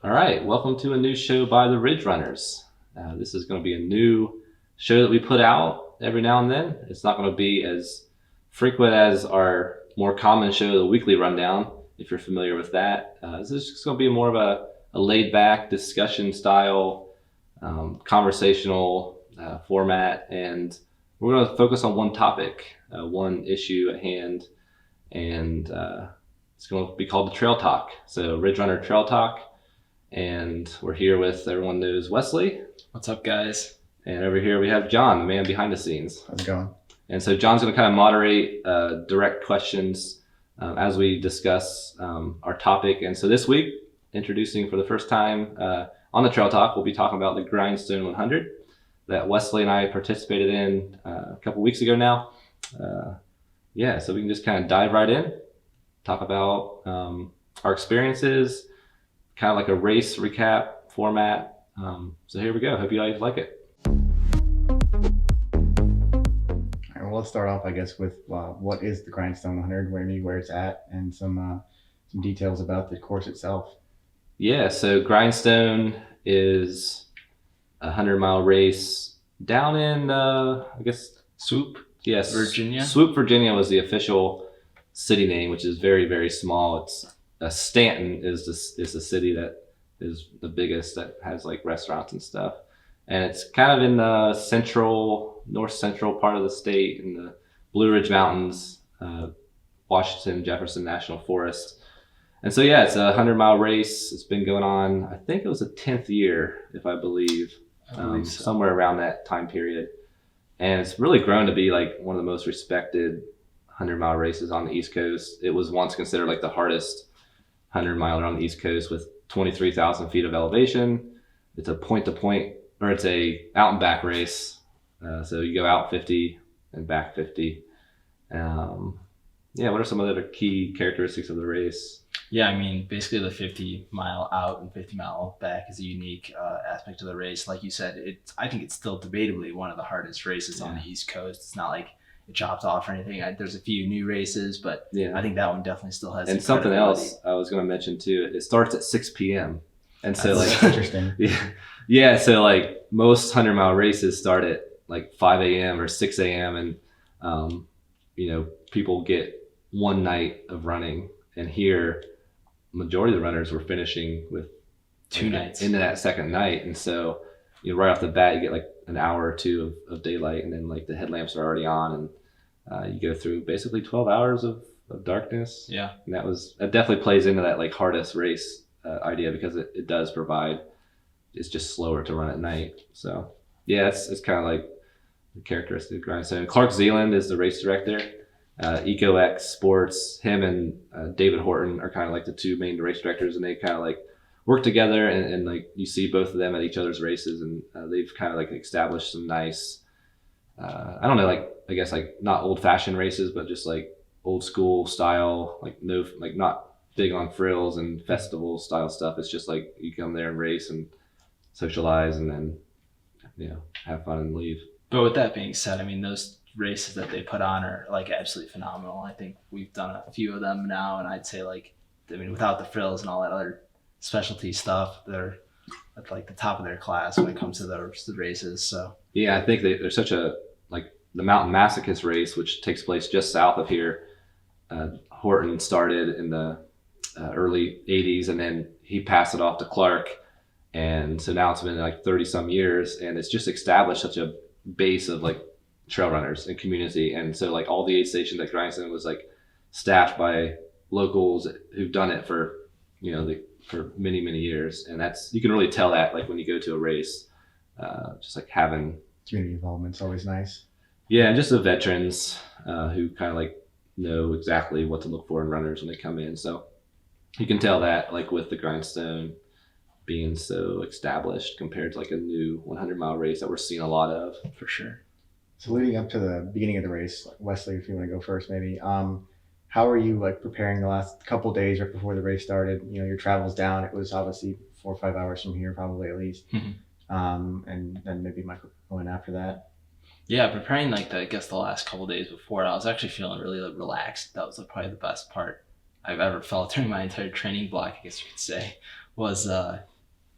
All right, welcome to a new show by the Ridge Runners. This is going to be a new show that we put out every now and then. It's not going to be as frequent as our more common show, the Weekly Rundown, if you're familiar with that. This is just going to be more of a laid-back discussion style, conversational format, and we're going to focus on one topic, one issue at hand, and it's going to be called the Trail Talk. So Ridge Runner Trail Talk. And we're here with, everyone knows, Wesley. What's up, guys? And over here we have John, the man behind the scenes. How's it going? And so John's going to kind of moderate direct questions as we discuss our topic. And so this week, introducing for the first time on the Trail Talk, we'll be talking about the Grindstone 100 that Wesley and I participated in a couple weeks ago now. So we can just kind of dive right in, talk about our experiences, kind of like a race recap format. So here we go. Hope you guys like it. All right, well, let's start off, I guess, with what is the Grindstone 100, where it's at, and some details about the course itself. Yeah, so Grindstone is a 100-mile race down in, Swoop. Yes, Virginia. Swoop, Virginia was the official city name, which is very, very small. It's Stanton is the city that is the biggest, that has like restaurants and stuff, and it's kind of in the north central part of the state in the Blue Ridge Mountains, Washington Jefferson National Forest. And so it's a 100-mile race. It's been going on, I think it was the 10th year, if I believe so. Somewhere around that time period, and it's really grown to be like one of the most respected 100-mile races on the East Coast. It was once considered like the hardest 100-miler on the East Coast with 23,000 feet of elevation. It's a point-to-point, or it's a out and back race. So you go out 50 and back 50. What are some other key characteristics of the race? Yeah, I mean, basically the 50-mile out and 50-mile back is a unique aspect of the race. Like you said, I think it's still debatably one of the hardest races on the East Coast. It's not like it chops off or anything. There's a few new races, but I think that one definitely still has. And something else I was going to mention too, it starts at 6 p.m. And so That's interesting. So like most 100-mile races start at like 5 a.m. or 6 a.m. and people get one night of running, and here majority of the runners were finishing with two nights into that second night. And so right off the bat you get like an hour or two of daylight, and then like the headlamps are already on, and you go through basically 12 hours of darkness. Yeah. And that definitely plays into that like hardest race idea, because it does provide, it's just slower to run at night. So it's kind of like the characteristic of Grindstone. Clark Zeeland is the race director. EcoX Sports, him and David Horton are kind of like the two main race directors, and they kind of like work together, and like you see both of them at each other's races, and they've kind of like established some nice, I guess like not old fashioned races, but just like old school style, like not big on frills and festival style stuff. It's just like you come there and race and socialize, and then have fun and leave. But with that being said, I mean, those races that they put on are like absolutely phenomenal. I think we've done a few of them now, and I'd say without the frills and all that other specialty stuff, they're at like the top of their class when it comes to the races. So I think there's such a, like the Mountain Masochist race, which takes place just south of here. Horton started in the early 80s, and then he passed it off to Clark, and so now it's been like 30 some years, and it's just established such a base of like trail runners and community. And so like all the aid stations at Grindstone was like staffed by locals who've done it for for many years, and you can really tell that like when you go to a race, just like having Community involvement's always nice. And just the veterans who kind of like know exactly what to look for in runners when they come in. So you can tell that like with the Grindstone being so established compared to like a new 100-mile race that we're seeing a lot of. for sure. So leading up to the beginning of the race, Wesley, if you want to go first, maybe. How are you like preparing the last couple days right before the race started? Your travels down. It was obviously 4 or 5 hours from here, probably at least. Mm-hmm. And then maybe Michael going after that. Yeah, preparing like the last couple days before, I was actually feeling really relaxed. That was probably the best part I've ever felt during my entire training block, I guess you could say. was the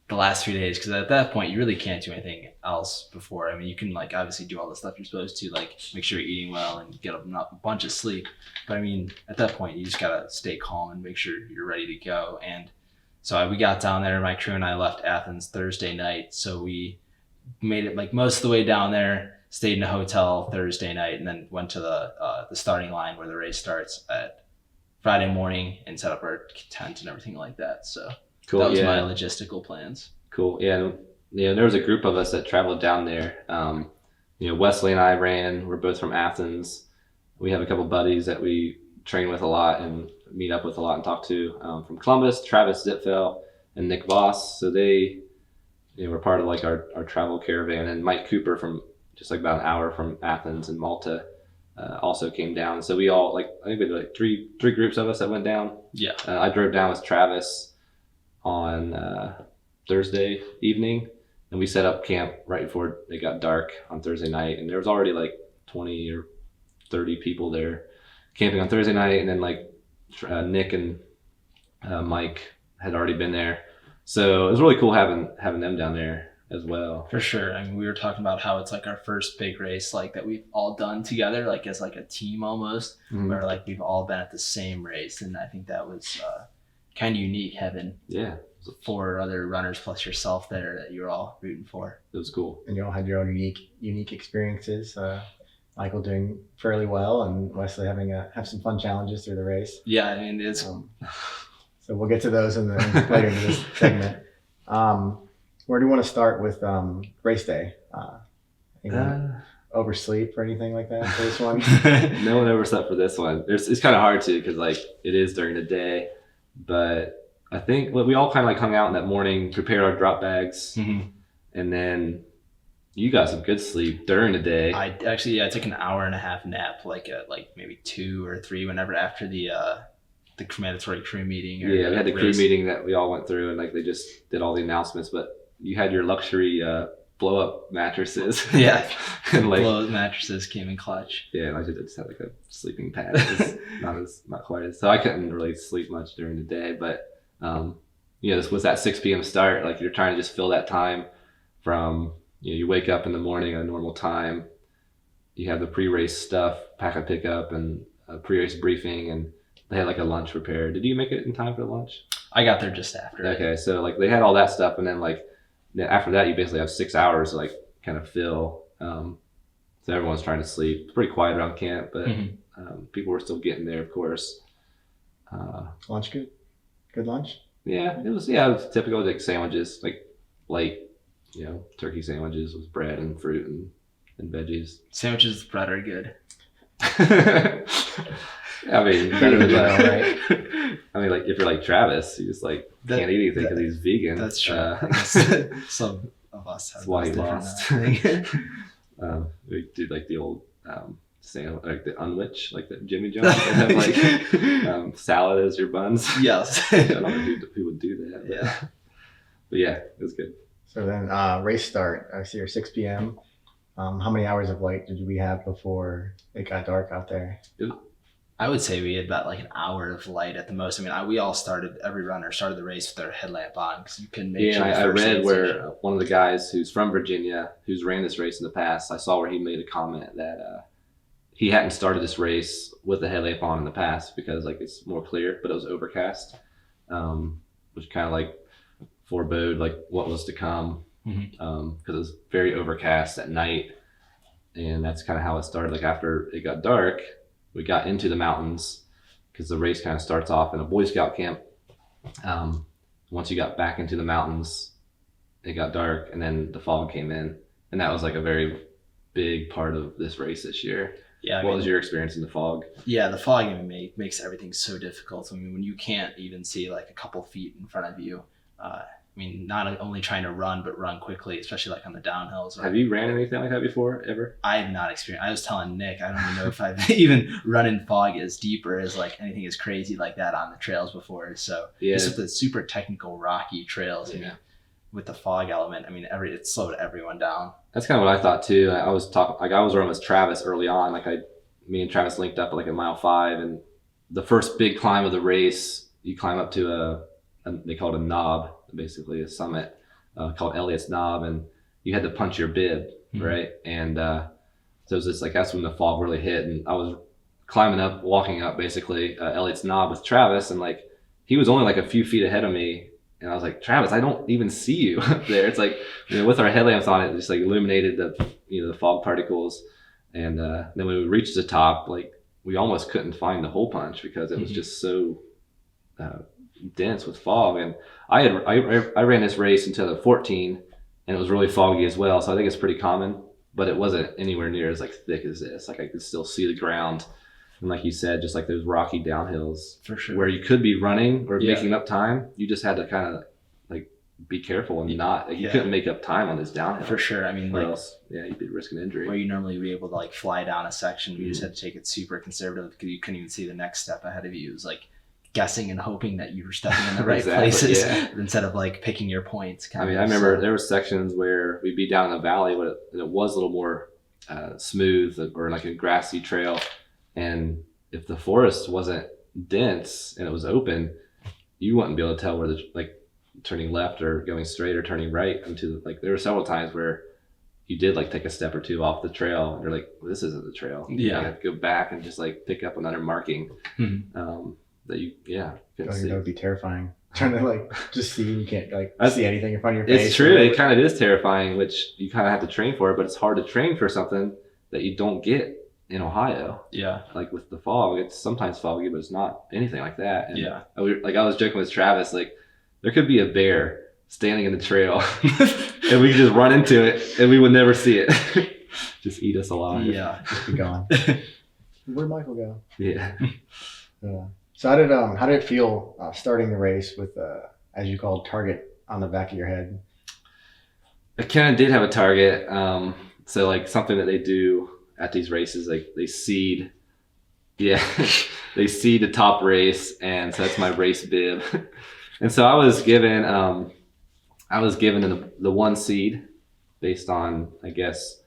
last few days, because at that point you really can't do anything else before. I mean, you can like obviously do all the stuff you're supposed to, like make sure you're eating well and get a bunch of sleep. But I mean, at that point you just gotta stay calm and make sure you're ready to go. And so we got down there. My crew and I left Athens Thursday night, so we made it like most of the way down there. Stayed in a hotel Thursday night, and then went to the starting line where the race starts at Friday morning and set up our tent and everything like that. So Cool. that was yeah. my logistical plans. Cool. Yeah. Yeah. There was a group of us that traveled down there. Wesley and I ran. We're both from Athens. We have a couple buddies that we train with a lot and meet up with a lot and talk to from Columbus, Travis Zitfeld and Nick Voss. So they, were part of like our travel caravan, and Mike Cooper from just like about an hour from Athens and Malta also came down. So we all I think we had like three groups of us that went down. Yeah. I drove down with Travis on Thursday evening, and we set up camp right before it got dark on Thursday night, and there was already like 20 or 30 people there camping on Thursday night, and then like Nick and Mike had already been there, so it was really cool having them down there as well. For sure. I mean, we were talking about how it's like our first big race like that we've all done together, like as like a team almost, where like we've all been at the same race, and I think that was kind of unique having 4 other runners plus yourself there that you're all rooting for. It was cool. And you all had your own unique experiences. Michael doing fairly well, and Wesley having have some fun challenges through the race. Yeah, I mean it's. So we'll get to those later in this segment. Where do you want to start with race day? Oversleep or anything like that for this one? No one overslept for this one. It's kind of hard to, because like it is during the day, but I think we all kind of like hung out in that morning, prepared our drop bags, and then you got some good sleep during the day. I took an hour and a half nap, like at like maybe 2 or 3, whenever after the mandatory crew meeting. We had the crew meeting that we all went through, and like they just did all the announcements. But you had your luxury blow up mattresses. Yeah, and like blow up mattresses came in clutch. Yeah, and I just had like a sleeping pad. It's not quite as, so I couldn't really sleep much during the day, but. This was that 6 p.m. start. Like you're trying to just fill that time from, you wake up in the morning at a normal time. You have the pre-race stuff, pack and pick up, and a pre-race briefing, and they had like a lunch prepared. Did you make it in time for lunch? I got there just after. Okay, so like they had all that stuff, and then like after that you basically have 6 hours to like kind of fill. So everyone's trying to sleep. It's pretty quiet around camp, but people were still getting there, of course. Lunch good? Good lunch? Yeah, it was typical, like sandwiches, like light, turkey sandwiches with bread and fruit and veggies. Sandwiches with bread are good. I mean, better than that, right? I mean, like if you're like Travis, you just like can't eat anything because he's vegan. That's true. Some of us have. That's why he lost. We do like the old like the unwich, like the Jimmy John's. They have like salad as your buns. Yes. I don't know who would do that. But yeah, it was good. So then race start. I see you're 6 p.m. How many hours of light did we have before it got dark out there? I would say we had about like an hour of light at the most. I mean, every runner started the race with their headlamp on because you couldn't make sure. I read where one of the guys who's from Virginia, who's ran this race in the past, I saw where he made a comment that he hadn't started this race with the headlamp on in the past because like it's more clear, but it was overcast, which kind of like forebode like what was to come, because it was very overcast at night, and that's kind of how it started. Like after it got dark, we got into the mountains because the race kind of starts off in a Boy Scout camp. Once you got back into the mountains, it got dark, and then the fog came in, and that was like a very big part of this race this year. Yeah. What was your experience in the fog? Yeah, the fog makes everything so difficult. I mean, when you can't even see like a couple feet in front of you, I mean, not only trying to run, but run quickly, especially like on the downhills. Have you ran anything like that before, ever? I have not experienced. I was telling Nick, I don't even know if I've even run in fog as deep or as like anything as crazy like that on the trails before. So just with the super technical rocky trails, I mean, with the fog element, I mean, it slowed everyone down. That's kind of what I thought too. I was running with Travis early on. Me and Travis linked up like at mile 5, and the first big climb of the race, you climb up to they call it a knob, basically a summit called Elliot's Knob, and you had to punch your bib, right? And so it was just like that's when the fog really hit, and I was climbing up, walking up basically Elliot's Knob with Travis, and like he was only like a few feet ahead of me, and I was like, Travis, I don't even see you up there. It's like, with our headlamps on, it just like illuminated the fog particles, and then when we reached the top, like we almost couldn't find the hole punch because it was just so dense with fog. And I ran this race until the 14, and it was really foggy as well, so I think it's pretty common, but it wasn't anywhere near as like thick as this. Like I could still see the ground, and like you said, just like those rocky downhills For sure. where you could be running or making up time, you just had to kind of like be careful and not, like, you couldn't make up time on this downhill. For sure. I mean, or like, else, you'd be risking injury. where you normally be able to like fly down a section, you just had to take it super conservative because you couldn't even see the next step ahead of you. It was like guessing and hoping that you were stepping in the right places instead of like picking your points. I remember there were sections where we'd be down in a valley, but it was a little more smooth or like a grassy trail, and if the forest wasn't dense and it was open, you wouldn't be able to tell where turning left or going straight or turning right into, like, there were several times where you did like take a step or two off the trail and you're like, well, this isn't the trail. You have to go back and just like pick up another marking that you couldn't see. That would be terrifying. Trying to like just see, you can't like see anything in front of your face. It's true. It kind of is terrifying, which you kind of have to train for, but it's hard to train for something that you don't get in Ohio. Yeah. Like with the fog, it's sometimes foggy, but it's not anything like that. And I was joking with Travis, like there could be a bear standing in the trail and we could just run into it and we would never see it. Just eat us alive. Yeah. Just be gone. Where'd Michael go? Yeah. So how did it feel starting the race with as you called, target on the back of your head? I kind of did have a target. So like something that they do at these races, like they seed. Yeah, they seed the top race, and so that's my race bib. And so I was given the one seed based on, I guess,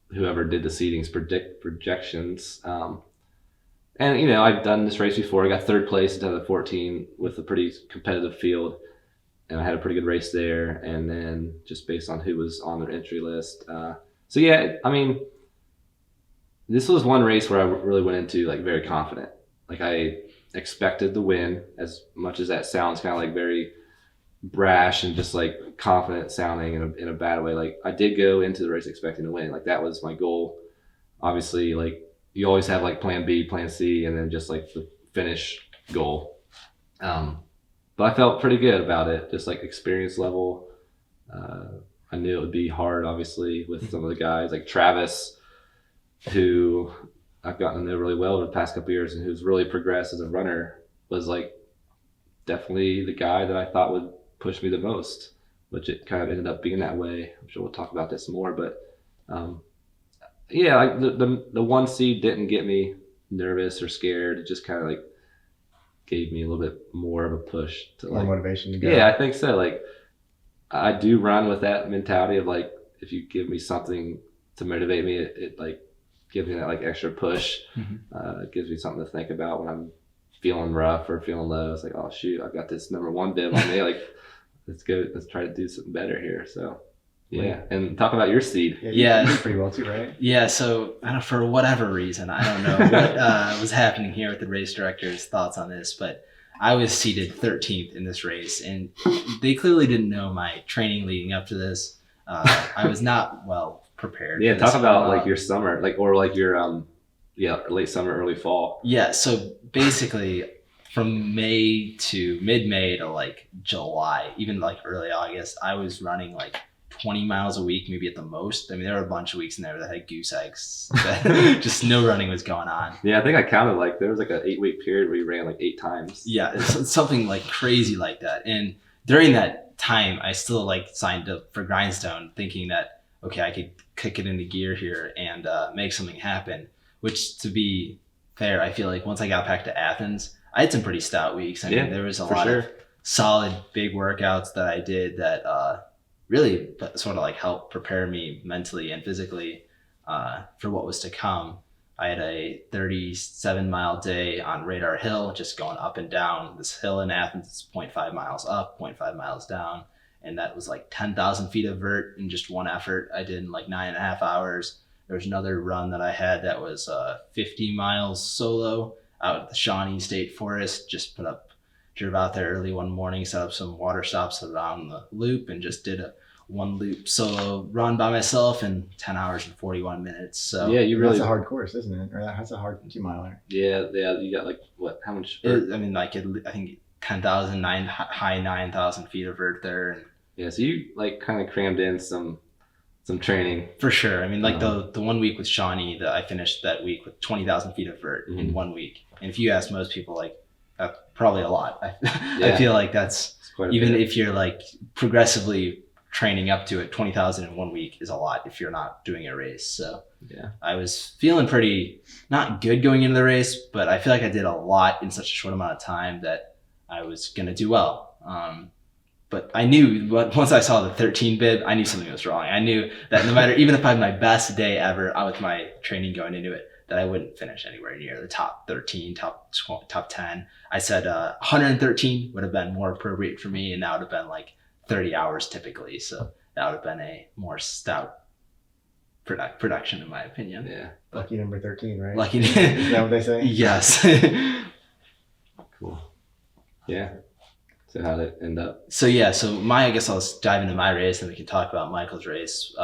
whoever did the seedings projections. And I've done this race before. I got third place into the 14 with a pretty competitive field, and I had a pretty good race there. And then just based on who was on their entry list, so yeah, I mean, this was one race where I really went into like very confident. Like I expected to win, as much as that sounds kind of like very brash and just like confident sounding in a bad way. Like I did go into the race expecting to win. Like that was my goal. Obviously, like you always have like plan B, plan C, and then just like the finish goal. But I felt pretty good about it. Just like experience level. I knew it would be hard, obviously, with some of the guys like Travis, who I've gotten to know really well over the past couple of years and who's really progressed as a runner, was like definitely the guy that I thought would push me the most, which it kind of ended up being that way. I'm sure we'll talk about this more, but like the one seed didn't get me nervous or scared. It just kind of like gave me a little bit more of a push to more motivation to go. Yeah, I think so. Like I do run with that mentality of like, if you give me something to motivate me, it like gives me that like extra push. It gives me something to think about when I'm feeling rough or feeling low. It's like, oh shoot, I've got this number one bib on me. Like, let's try to do something better here. So yeah. And talk about your seed. Yeah, you did pretty well too, right? Yeah, so for whatever reason, I don't know what was happening here with the race director's thoughts on this, but I was seated 13th in this race, and they clearly didn't know my training leading up to this. I was not well prepared. Yeah, talk about like your summer, like, or like your late summer, early fall. Yeah, so basically from May to mid-May to like July, even like early August, I was running like 20 miles a week, maybe at the most. I mean, there were a bunch of weeks in there that had goose eggs. Just no running was going on. Yeah, I think I counted, like there was like an 8-week period where you ran like 8 times. Yeah, it's something like crazy like that. And during that time, I still like signed up for Grindstone thinking that, okay, I could kick it into gear here and make something happen. Which, to be fair, I feel like once I got back to Athens, I had some pretty stout weeks. I mean, there was a lot of solid big workouts that I did that really sort of like helped prepare me mentally and physically for what was to come. I had a 37-mile day on Radar Hill, just going up and down. This hill in Athens is 0.5 miles up, 0.5 miles down. And that was like 10,000 feet of vert in just one effort. I did in like 9.5 hours. There was another run that I had that was 50 miles solo out at the Shawnee State Forest. Drove out there early one morning, set up some water stops around the loop, and just did a one loop solo run by myself in 10 hours and 41 minutes. So yeah, you really. That's a hard course, isn't it? Or that's a hard 2-miler. Yeah, you got like what? How much? I think 10,000, high 9,000 feet of vert there. And yeah, so you like kind of crammed in some training. for sure. I mean, like the 1 week with Shawnee, that I finished that week with 20,000 feet of vert in 1 week. And if you ask most people, like, that's probably a lot. I feel like that's even if you're like progressively training up to it, 20,000 in 1 week is a lot if you're not doing a race. So yeah, I was feeling pretty not good going into the race, but I feel like I did a lot in such a short amount of time that I was going to do well. But I knew once I saw the 13 bib, I knew something was wrong. I knew that no matter, even if I had my best day ever with my training going into it, that I wouldn't finish anywhere near the top 13, top 10. I said 113 would have been more appropriate for me, and that would have been like 30 hours typically. So that would have been a more stout production, in my opinion. Yeah. Lucky number 13, right? Lucky. Is that what they say? Yes. Cool. Yeah. So how'd it end up? So I guess I'll dive into my race and we can talk about Michael's race.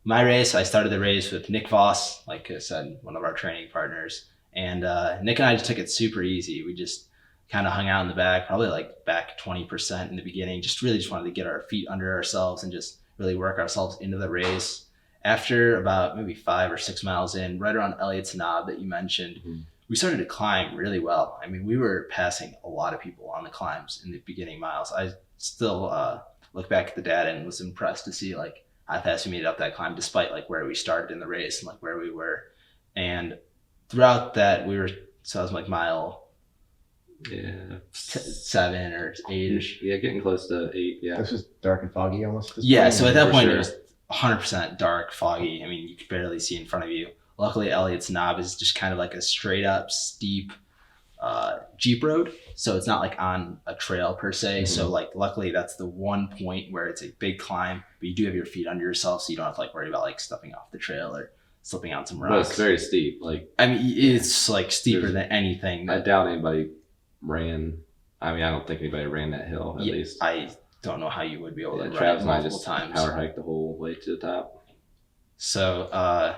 My race, I started the race with Nick Voss, like I said, one of our training partners. And Nick and I just took it super easy. We just kind of hung out in the back, probably like back 20% in the beginning. Just wanted to get our feet under ourselves and just really work ourselves into the race. After about maybe 5 or 6 miles in, right around Elliot's Knob that you mentioned, we started to climb really well. I mean, we were passing a lot of people on the climbs in the beginning miles. I still look back at the data and was impressed to see like how fast we made it up that climb, despite like where we started in the race and like where we were. And throughout that, so I was like mile 7 or 8-ish. Yeah, getting close to 8. Yeah. This was dark and foggy almost. So at that point, sure. It was 100% dark, foggy. I mean, you could barely see in front of you. Luckily, Elliot's Knob is just kind of like a straight up steep Jeep road. So it's not like on a trail per se. So like, luckily that's the one point where it's a big climb, but you do have your feet under yourself. So you don't have to like worry about like stepping off the trail or slipping on some rocks. But it's very steep. Like, I mean, it's like steeper than anything. I doubt anybody ran. I mean, I don't think anybody ran that hill at least. I don't know how you would be able to Travis run and I multiple just times. power hiked the whole way to the top. So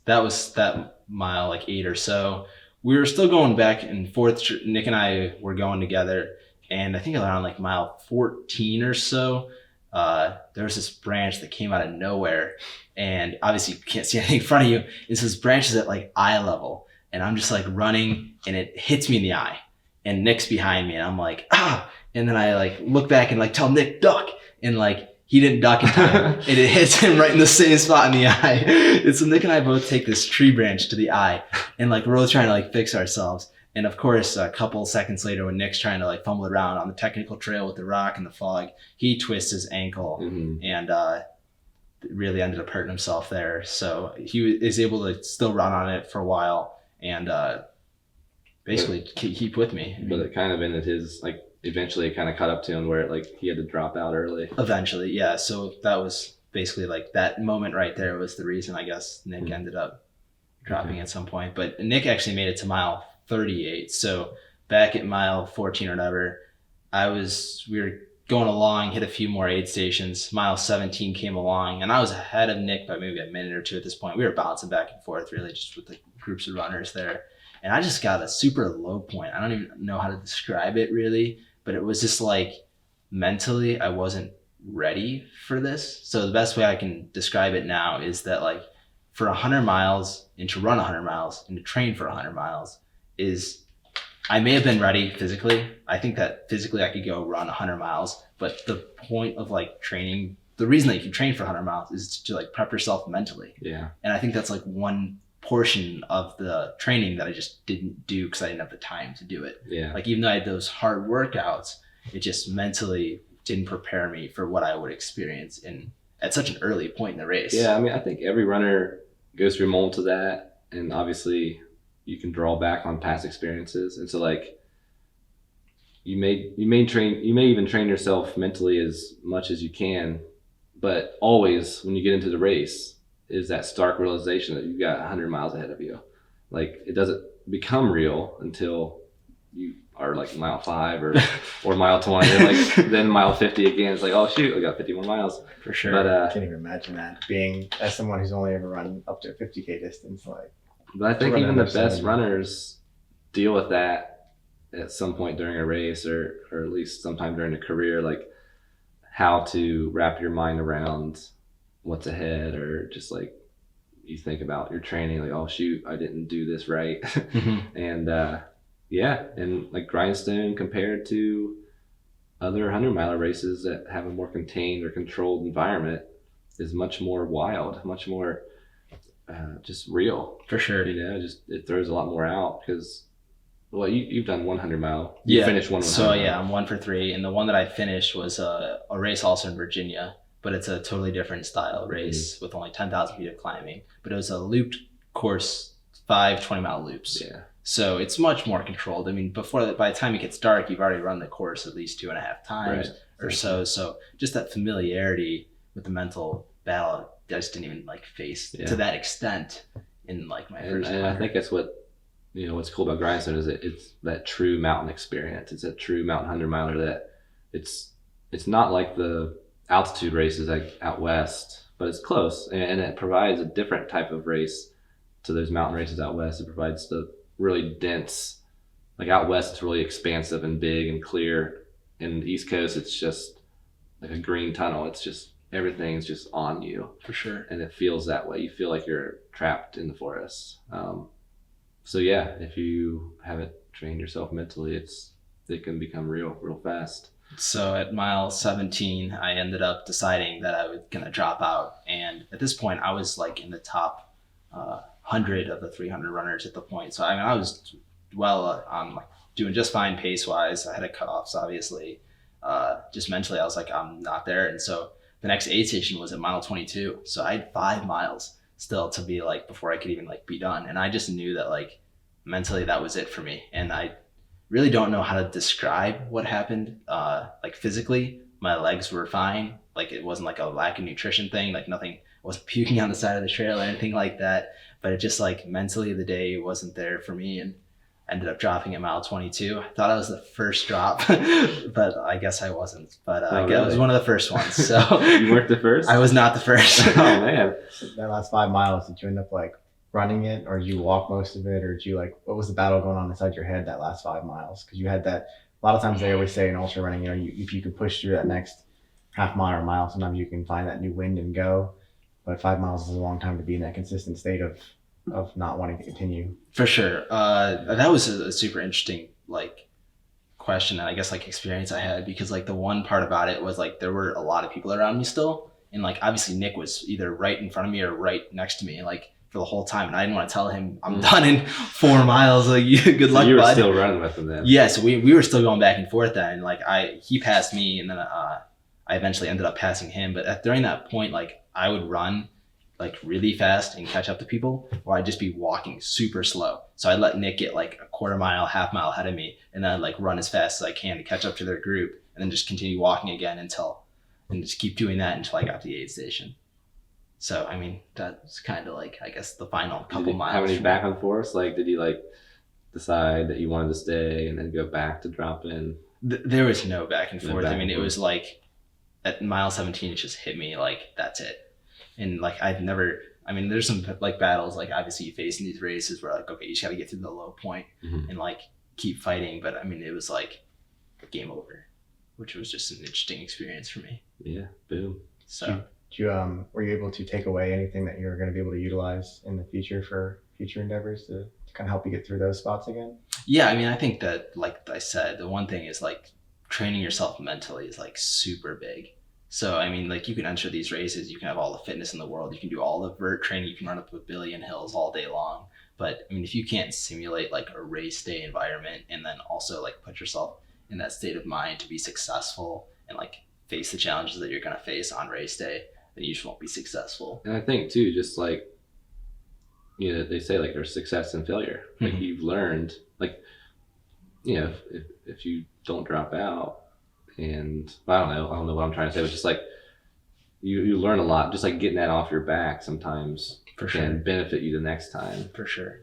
that was that mile like 8 or so. We were still going back and forth. Nick and I were going together, and I think around like mile 14 or so, there was this branch that came out of nowhere, and obviously you can't see anything in front of you. It's this branch is at like eye level, and I'm just like running, and it hits me in the eye, and Nick's behind me, and I'm like, ah, and then I like look back and like tell Nick duck, and like he didn't duck in time, and it hits him right in the same spot in the eye. And so Nick and I both take this tree branch to the eye, and like we're both trying to like fix ourselves. And of course, a couple seconds later, when Nick's trying to like fumble around on the technical trail with the rock and the fog, he twists his ankle and really ended up hurting himself there. So he is able to still run on it for a while and basically keep with me. But it kind of ended his like. Eventually it kind of caught up to him where like he had to drop out early. Eventually, yeah. So that was basically like that moment right there was the reason I guess Nick ended up dropping at some point. But Nick actually made it to mile 38. So back at mile 14 or whatever, we were going along, hit a few more aid stations. Mile 17 came along, and I was ahead of Nick by maybe a minute or two at this point. We were bouncing back and forth really just with the groups of runners there. And I just got a super low point. I don't even know how to describe it really, but it was just like mentally I wasn't ready for this. So the best way I can describe it now is that like for 100 miles and to run 100 miles and to train for 100 miles is I may have been ready physically. I think that physically I could go run 100 miles, but the point of like training, the reason that you can train for 100 miles is to like prep yourself mentally. Yeah. And I think that's like one portion of the training that I just didn't do because I didn't have the time to do it. Yeah. Like even though I had those hard workouts, it just mentally didn't prepare me for what I would experience at such an early point in the race. Yeah, I mean, I think every runner goes through moments of that. and obviously you can draw back on past experiences, and so like you may even train yourself mentally as much as you can, but always when you get into the race is that stark realization that you've got 100 miles ahead of you. Like it doesn't become real until you are like mile 5 or mile 20, or like then mile 50 again. It's like, oh shoot, I got 50 more miles. For sure. But I can't even imagine that, being as someone who's only ever run up to a 50K distance. But I think even the best 70. runners deal with that at some point during a race, or at least sometime during a career, like how to wrap your mind around what's ahead, or just like you think about your training, like, oh shoot, I didn't do this right. And and like Grindstone compared to other 100-miler races that have a more contained or controlled environment is much more wild, much more just real. For sure. Just it throws a lot more out because, well, you've done 100-mile. You finished one 100. So yeah, I'm 1 for 3, and the one that I finished was a race also in Virginia, but it's a totally different style race with only 10,000 feet of climbing. But it was a looped course, 5 20-mile loops. Yeah. So it's much more controlled. I mean, by the time it gets dark, you've already run the course at least 2.5 times or so. So just that familiarity with the mental battle, I just didn't even like face to that extent in like my first. And I think that's what, what's cool about Grindstone is it's that true mountain experience. It's a true mountain 100-miler that it's not like the altitude races like out west, but it's close, and it provides a different type of race to those mountain races out west. It provides the really dense, like out west it's really expansive and big and clear. In the East Coast it's just like a green tunnel. It's just everything's just on you. For sure. And it feels that way. You feel like you're trapped in the forest. So yeah, if you haven't trained yourself mentally, it can become real fast. So at mile 17, I ended up deciding that I was gonna drop out, and at this point, I was like in the top 100 of the 300 runners at the point. So I mean, I was like doing just fine pace wise. I had a cutoffs, obviously. Just mentally, I was like, I'm not there, and so the next aid station was at mile 22. So I had 5 miles still to be like before I could even like be done, and I just knew that like mentally that was it for me, and I really don't know how to describe what happened. Like physically, my legs were fine. Like it wasn't like a lack of nutrition thing, like nothing, I wasn't puking on the side of the trail or anything like that. But it just like mentally the day wasn't there for me, and ended up dropping at mile 22. I thought I was the first drop, but I guess I wasn't. But I guess I was one of the first ones. So You weren't the first? I was not the first. Oh man. That last 5 miles, did you end up like running it, or did you walk most of it, or did you like, what was the battle going on inside your head that last 5 miles? Because you had that, a lot of times they always say in ultra running, if you can push through that next half mile or mile, sometimes you can find that new wind and go. But 5 miles is a long time to be in that consistent state of not wanting to continue. For sure. That was a super interesting like question, and I guess like experience I had, because like the one part about it was like there were a lot of people around me still, and like obviously Nick was either right in front of me or right next to me, like for the whole time, and I didn't want to tell him I'm done in 4 miles. Like, good luck, you were bud. still running with him then. Yeah, so we were still going back and forth then, and like he passed me, and then I eventually ended up passing him. But during that point, like I would run like really fast and catch up to people, or I'd just be walking super slow. So I'd let Nick get like a quarter mile, half mile ahead of me, and then I'd like run as fast as I can to catch up to their group, and then just continue walking again and just keep doing that until I got to the aid station. So, I mean, that's kind of like, I guess, the final couple miles. Have any back and forth? Like, did you like decide that you wanted to stay and then go back to drop in? There was no back and forth. I mean, it forth. was like at mile 17, it just hit me like, that's it. And like, there's some like battles, like obviously you face in these races where like, okay, you just got to get through the low point and like keep fighting. But I mean, it was like game over, which was just an interesting experience for me. Yeah, boom. So. Were you able to take away anything that you're going to be able to utilize in the future for future endeavors to kind of help you get through those spots again? Yeah, I mean, I think that, like I said, the one thing is like training yourself mentally is like super big. So, I mean, like you can enter these races, you can have all the fitness in the world, you can do all the vert training, you can run up a billion hills all day long. But I mean, if you can't simulate like a race day environment and then also like put yourself in that state of mind to be successful and like face the challenges that you're going to face on race day, then you just won't be successful. And I think too, just like they say like there's success and failure. Like you've learned, like, if you don't drop out, and I don't know what I'm trying to say, but just like you learn a lot. Just like getting that off your back sometimes can benefit you the next time. For sure.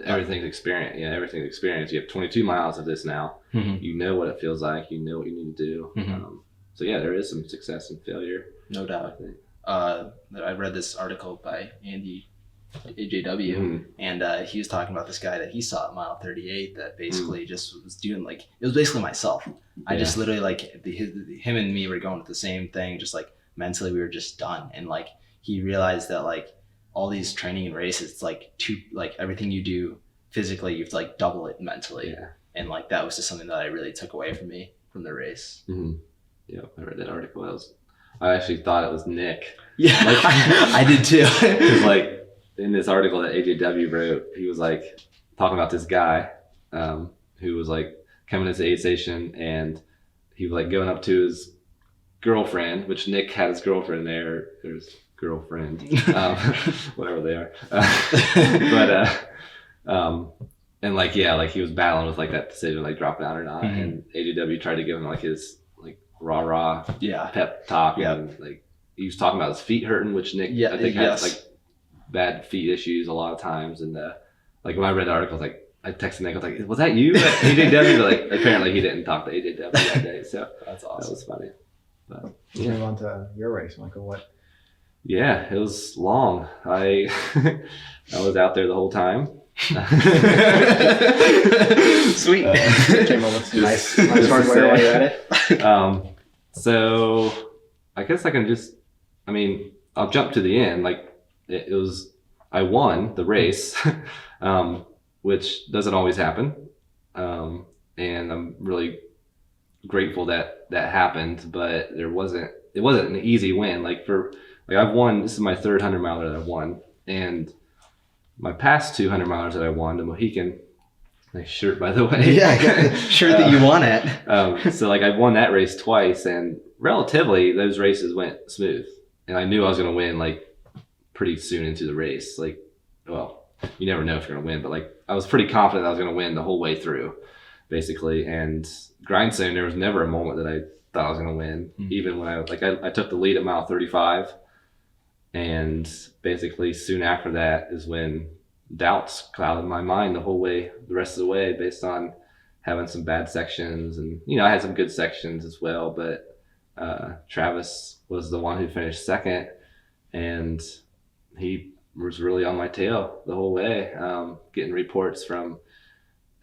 Everything's experience. Yeah, everything's experience. You have 22 miles of this now. You know what it feels like. You know what you need to do. So yeah, there is some success and failure. No doubt. I think. I read this article by Andy AJW, and he was talking about this guy that he saw at mile 38 that basically just was doing like, it was basically myself. I just literally like him and me were going to the same thing, just like mentally we were just done. And like he realized that like all these training and races, it's like everything you do physically, you have to like double it mentally. And like that was just something that I really took away from me from the race. Yeah, I read that article. I actually thought it was Nick. Yeah, like, I did too. Because like in this article that AJW wrote, he was like talking about this guy who was like coming into the aid station, and he was like going up to his girlfriend, which Nick had his girlfriend there, or his girlfriend, whatever they are. And like, yeah, like he was battling with like that decision, like dropping out or not. And AJW tried to give him like his like rah pep talk. And like he was talking about his feet hurting, which Nick I think has like bad feet issues a lot of times. And like when I read the article, I was like, I texted Nick, I was like, was that you at AJW? But like apparently he didn't talk to AJW that day, so that's awesome. That was funny. But let's move on to your race, Michael. What? Yeah, it was long. I was out there the whole time. Sweet. Came up with some nice hardware while you're at it. So I guess I'll jump to the end. Like I won the race, which doesn't always happen. And I'm really grateful that happened, but it wasn't an easy win. I've won, this is my third 100 miler that I've won. And my past 200 milers that I won, the Mohican, nice shirt by the way. Yeah, shirt that you won at. So like I've won that race twice, and relatively those races went smooth. And I knew I was going to win like pretty soon into the race. Like, well, you never know if you're going to win, but like I was pretty confident I was going to win the whole way through, basically. And Grindstone, there was never a moment that I thought I was going to win, even when I took the lead at mile 35. And basically soon after that is when doubts clouded my mind the rest of the way, based on having some bad sections. And, I had some good sections as well, but Travis was the one who finished second, and he was really on my tail the whole way, getting reports from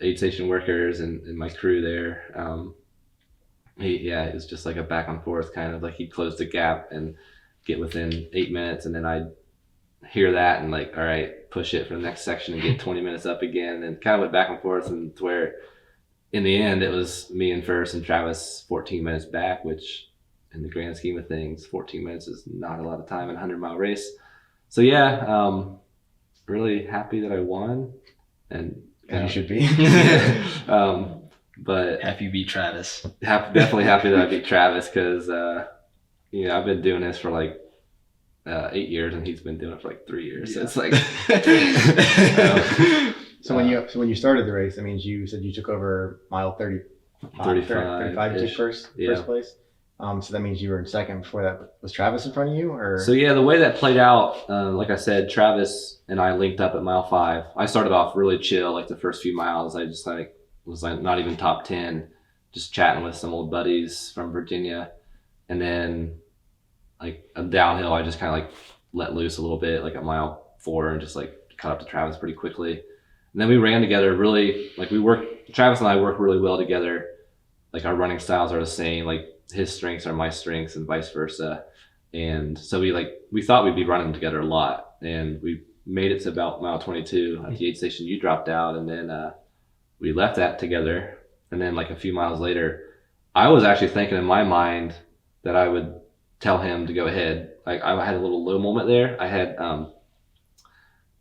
aid station workers and my crew there. It was just like a back and forth, kind of like he'd close the gap and get within 8 minutes, and then I'd hear that and like, all right, push it for the next section and get 20 minutes up again, and kind of went back and forth, and to where in the end it was me in first and Travis 14 minutes back, which in the grand scheme of things, 14 minutes is not a lot of time in a 100-mile race. So yeah, really happy that I won, and you should be. But happy you beat Travis. Definitely happy that I beat Travis, because I've been doing this for like 8 years, and he's been doing it for like 3 years. So it's like. So when you started the race, that means you said you took over mile 35 to first place. So that means you were in second. Before that, was Travis in front of you, or? So yeah, the way that played out, like I said, Travis and I linked up at mile 5. I started off really chill, like the first few miles. I just was not even top 10, just chatting with some old buddies from Virginia. And then like a downhill, I just kind of like let loose a little bit, like at mile 4, and just like caught up to Travis pretty quickly. And then we ran together really, like Travis and I work really well together. Like our running styles are the same, like his strengths are my strengths and vice versa. And so we thought we'd be running together a lot, and we made it to about mile 22 at the aid station. You dropped out, and then we left that together. And then like a few miles later, I was actually thinking in my mind that I would tell him to go ahead. Like I had a little low moment there. I had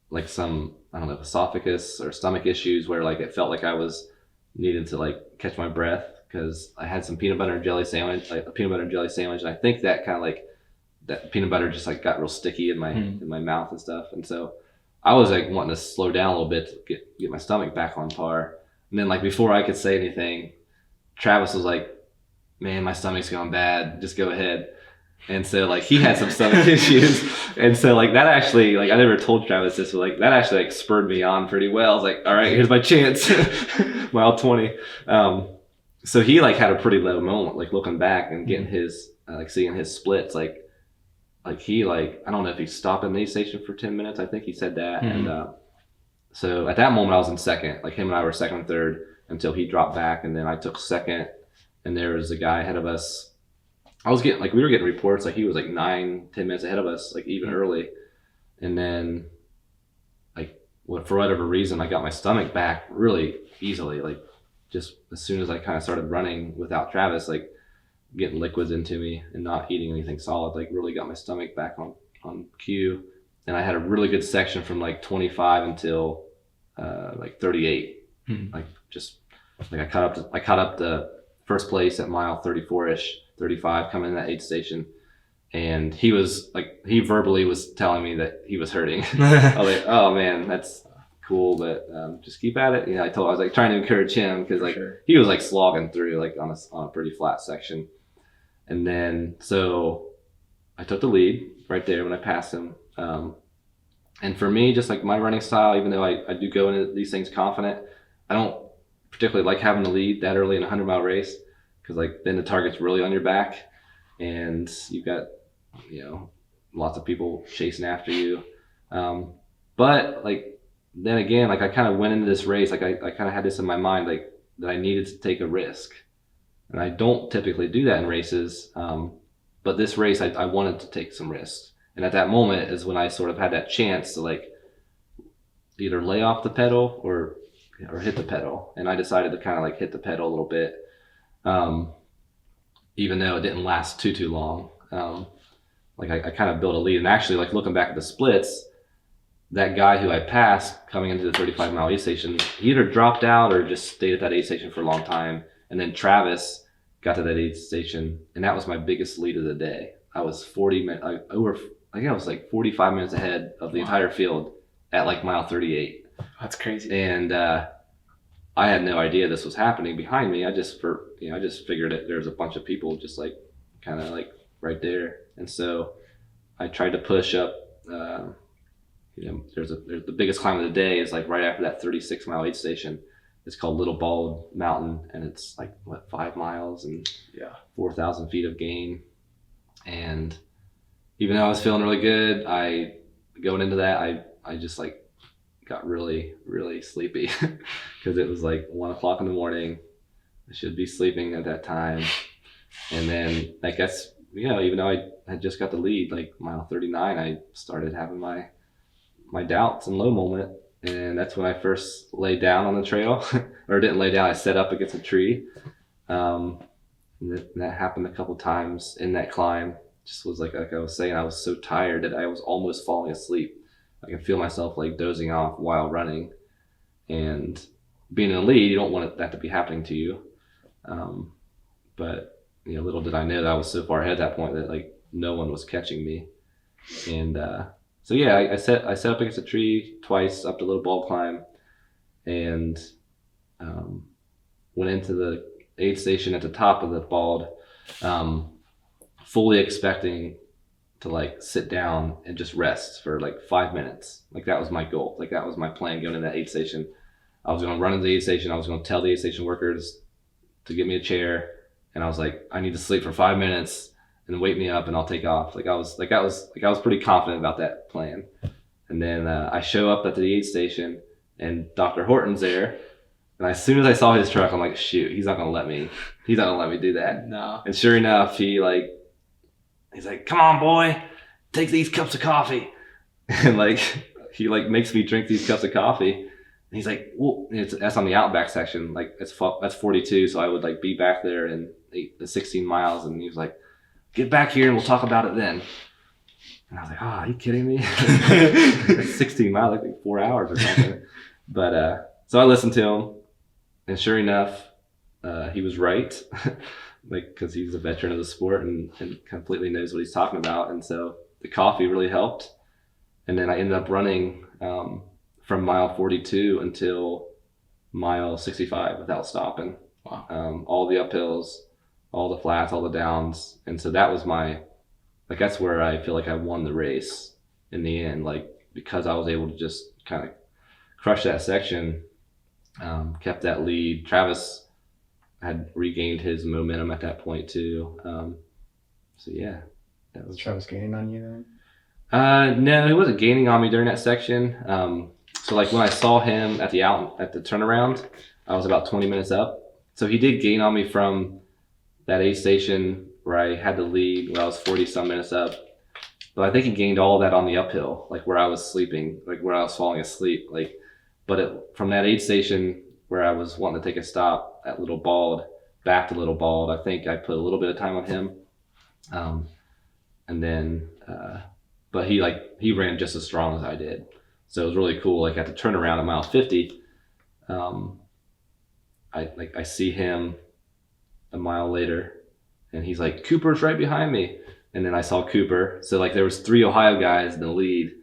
like some, I don't know, esophagus or stomach issues where like it felt like I was needing to like catch my breath, because I had some peanut butter and jelly sandwich, and I think that kind of like that peanut butter just like got real sticky in my mouth and stuff. And so I was like wanting to slow down a little bit to get my stomach back on par. And then like before I could say anything, Travis was like, man, my stomach's going bad. Just go ahead. And so like he had some stomach issues. And so like that actually, like I never told Travis this, but like that actually like spurred me on pretty well. I was like, all right, here's my chance. Mile 20. So he like had a pretty low moment, like looking back and getting his, like seeing his splits, like he like, I don't know if he stopped at the aid station for 10 minutes. I think he said that. And so at that moment I was in second, like him and I were second and third until he dropped back. And then I took second and there was a guy ahead of us. I was getting, like, we were getting reports, like he was like 9-10 minutes ahead of us, like even early. And then like for whatever reason, I got my stomach back really easily. Like just as soon as I kind of started running without Travis, like getting liquids into me and not eating anything solid, like really got my stomach back on cue. And I had a really good section from like 25 until like 38. Like just like I caught up the first place at mile 34-ish, 35 coming in that aid station. And he was like, he verbally was telling me that he was hurting. I was like, oh man, that's cool, but just keep at it. You know, I was like trying to encourage him because like he was like slogging through like on a pretty flat section. And then so I took the lead right there when I passed him. And for me, just like my running style, even though I do go into these things confident, I don't particularly like having the lead that early in a 100-mile race because like then the target's really on your back and you've got, you know, lots of people chasing after you. But like then again, like I kind of went into this race, like I kind of had this in my mind, like that I needed to take a risk. And I don't typically do that in races, but this race I wanted to take some risks. And at that moment is when I sort of had that chance to like either lay off the pedal or hit the pedal. And I decided to kind of like hit the pedal a little bit, even though it didn't last too long. Like I kind of built a lead. And actually, like looking back at the splits, that guy who I passed coming into the 35-mile aid station, he either dropped out or just stayed at that aid station for a long time. And then Travis got to that aid station, and that was my biggest lead of the day. I was 40 minutes over. I think I was like 45 minutes ahead of the entire field at like mile 38. That's crazy. And I had no idea this was happening behind me. I just figured that there was a bunch of people just like kind of like right there. And so I tried to push up. You know, there's the biggest climb of the day is like right after that 36-mile aid station. It's called Little Bald Mountain, and it's like 5 miles and 4,000 feet of gain. And even though I was feeling really good, going into that, I just like got really, really sleepy because it was like 1 o'clock in the morning. I should be sleeping at that time. And then I guess, you know, even though I had just got the lead, like mile 39, I started having my doubts and low moment. And that's when I first laid down on the trail or didn't lay down. I set up against a tree. And that happened a couple times in that climb. Just was like I was saying, I was so tired that I was almost falling asleep. I could feel myself like dozing off while running. And being in the lead, you don't want that to be happening to you. But you know, little did I know that I was so far ahead at that point that like no one was catching me. And so yeah, I set up against a tree twice up the Little Bald climb, and went into the aid station at the top of the Bald, fully expecting to like sit down and just rest for like 5 minutes. Like that was my goal. Like that was my plan going into that aid station. I was going to run into the aid station. I was going to tell the aid station workers to give me a chair, and I was like, I need to sleep for 5 minutes and wake me up and I'll take off. I was pretty confident about that plan. And then I show up at the aid station and Dr. Horton's there. And as soon as I saw his truck, I'm like, shoot, he's not gonna let me do that. No. And sure enough, he's like, come on, boy, take these cups of coffee. And like, he like makes me drink these cups of coffee. And he's like, well, that's on the Outback section. Like that's 42. So I would like be back there in the 16 miles. And he was like, get back here and we'll talk about it then. And I was like, are you kidding me? Like 16 miles, like 4 hours or something. But so I listened to him, and sure enough, he was right. Like, because he's a veteran of the sport and completely knows what he's talking about. And so the coffee really helped. And then I ended up running from mile 42 until mile 65 without stopping. Wow. All the uphills, all the flats, all the downs. And so that was that's where I feel like I won the race in the end, like because I was able to just kind of crush that section, kept that lead. Travis had regained his momentum at that point too. So yeah, that Was was. Travis gaining on you then? No, he wasn't gaining on me during that section. So like when I saw him at the turnaround, I was about 20 minutes up. So he did gain on me from that aid station where I had the lead, where I was 40 some minutes up. But I think he gained all of that on the uphill, like where I was sleeping, like where I was falling asleep. From that aid station where I was wanting to take a stop at Little Bald back to Little Bald, I think I put a little bit of time on him. And then, but he ran just as strong as I did. So it was really cool. Like at the turnaround at mile 50, I see him a mile later and he's like, Cooper's right behind me. And then I saw Cooper. So like there was 3 Ohio guys in the lead,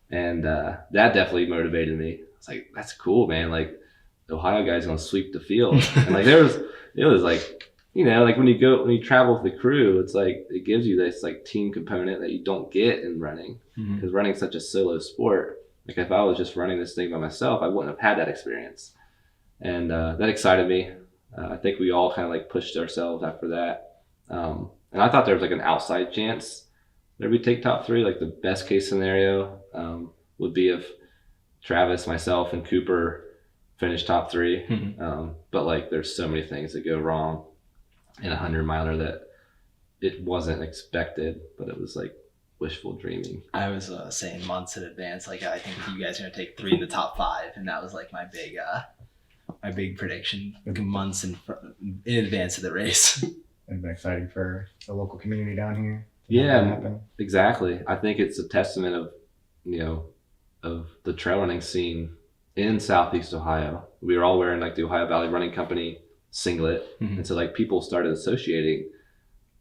and that definitely motivated me. It's like, that's cool, man. Like the Ohio guys gonna sweep the field. And like it was like, like when you travel with the crew, it's like it gives you this like team component that you don't get in running, because running's such a solo sport. Like if I was just running this thing by myself, I wouldn't have had that experience. And that excited me. I think we all kind of like pushed ourselves after that. And I thought there was like an outside chance that we'd take top 3. Like the best case scenario would be if Travis, myself, and Cooper finished top 3. But like there's so many things that go wrong in a 100-miler that it wasn't expected, but it was like wishful dreaming. I was saying months in advance, like I think you guys are gonna take 3 in the top 5, and that was like my big prediction months in advance of the race. It'd been exciting for the local community down here. Yeah, exactly. I think it's a testament of of the trail running scene in Southeast Ohio. We were all wearing like the Ohio Valley Running Company singlet, and so like people started associating.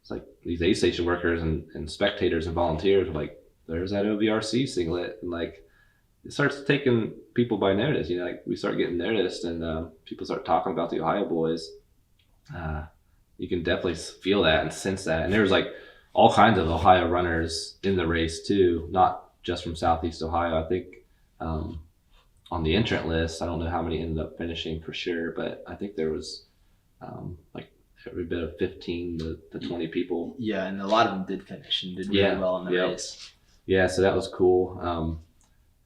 It's like these aid station workers and spectators and volunteers were like, there's that OVRC singlet, and like it starts taking people by notice. Like we start getting noticed, and people start talking about the Ohio boys. You can definitely feel that and sense that. And there's like all kinds of Ohio runners in the race too, not just from Southeast Ohio. I think on the entrant list, I don't know how many ended up finishing for sure, but I think there was like every bit of 15 to 20 people. Yeah, and a lot of them did finish and did really well in the race. Yeah, so that was cool.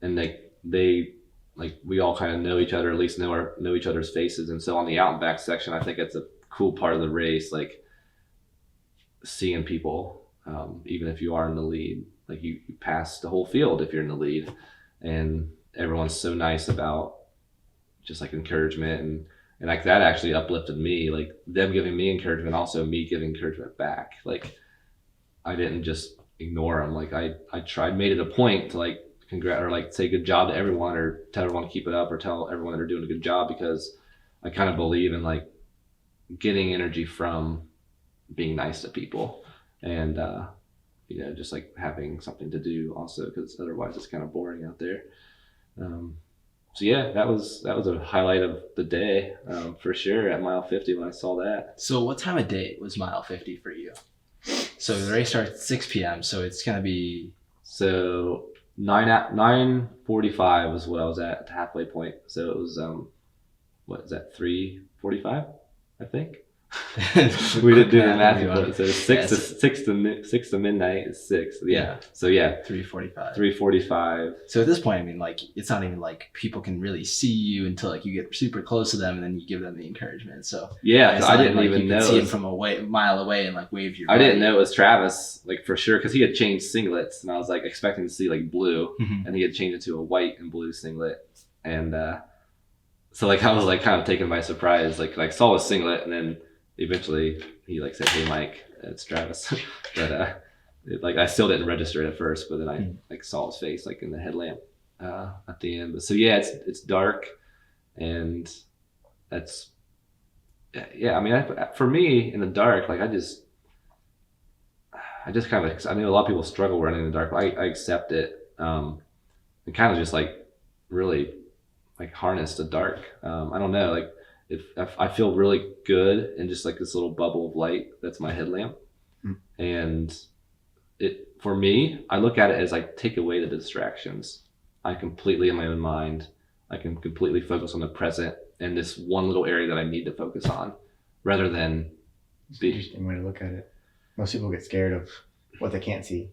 And they like we all kind of know each other, at least know each other's faces. And so on the out and back section, I think it's a cool part of the race, like seeing people, even if you are in the lead, like you pass the whole field if you're in the lead, and everyone's so nice about just like encouragement, and like that actually uplifted me, like them giving me encouragement, also me giving encouragement back. Like I didn't just ignore them. Like I made it a point to like or like say good job to everyone, or tell everyone to keep it up, or tell everyone that they're doing a good job, because I kind of believe in like getting energy from being nice to people, and just like having something to do also, because otherwise it's kind of boring out there. So yeah, that was a highlight of the day for sure at mile 50 when I saw that. So what time of day was mile 50 for you? So the race starts at 6 p.m. So it's gonna be 9:45 was what I was at the halfway point. So it was what is that, 3:45? I think. We didn't do the math. So 6 to midnight is 6. Yeah. So yeah, 3:45. 3:45. So at this point, I mean, like it's not even like people can really see you until like you get super close to them, and then you give them the encouragement. So yeah, I didn't even know. See him from a mile away and like wave your. I didn't know it was Travis, like for sure, because he had changed singlets, and I was like expecting to see like blue, and he had changed it to a white and blue singlet, and so like I was like kind of taken by surprise, like I saw his singlet, and then eventually he like said, "Hey Mike, it's Travis," but like I still didn't register it at first, but then I like saw his face like in the headlamp at the end. But so yeah, it's dark, and that's yeah. I mean, for me in the dark, like I just kind of, I know a lot of people struggle running in the dark, but I accept it and kind of just like really like harness the dark. I don't know, like if I feel really good in just like this little bubble of light that's my headlamp. And it, for me, I look at it as like take away the distractions. I completely in my own mind, I can completely focus on the present and this one little area that I need to focus on, rather than It's an interesting way to look at it. Most people get scared of what they can't see,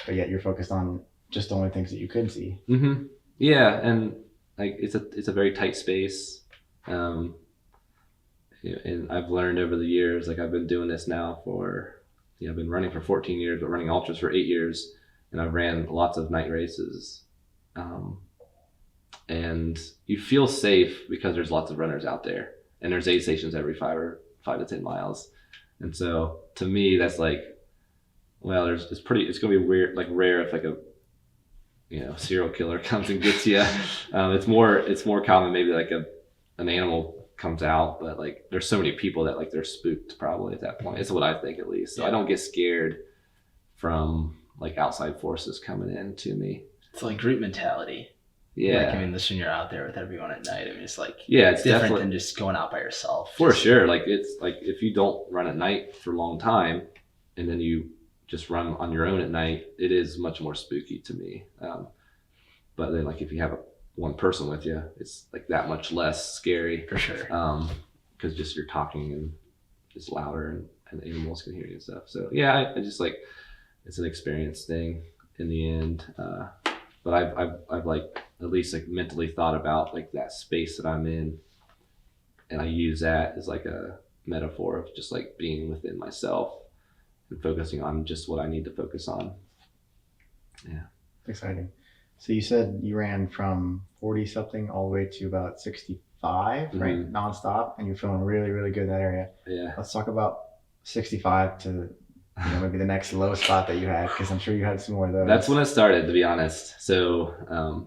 but yet you're focused on just the only things that you could see. Yeah, and like it's a very tight space. And I've learned over the years, like I've been doing this now for, I've been running for 14 years, but running ultras for 8 years, and I've ran lots of night races. And you feel safe because there's lots of runners out there, and there's aid stations every 5 to 10 miles. And so to me, that's like, well, it's gonna be weird, like rare if like a serial killer comes and gets you. It's more common maybe like an animal comes out, but like there's so many people that like they're spooked probably at that point. It's what I think, at least. So I don't get scared from like outside forces coming in to me. It's like group mentality. Yeah. Like, I mean, this when you're out there with everyone at night. I mean, it's like, it's different than just going out by yourself. For sure. Like it's like if you don't run at night for a long time and then you just run on your own at night, it is much more spooky to me. But then like if you have one person with you, it's like that much less scary. For sure. Because just you're talking and it's louder and animals can hear you and stuff. So yeah, I just like, it's an experience thing in the end. But I've like at least like mentally thought about like that space that I'm in, and I use that as like a metaphor of just like being within myself and focusing on just what I need to focus on. Yeah. Exciting. So you said you ran from 40 something all the way to about 65, right? Nonstop, and you're feeling really, really good in that area. Yeah. Let's talk about 65 to maybe the next low spot that you had, because I'm sure you had some more of those. That's when it started, to be honest. So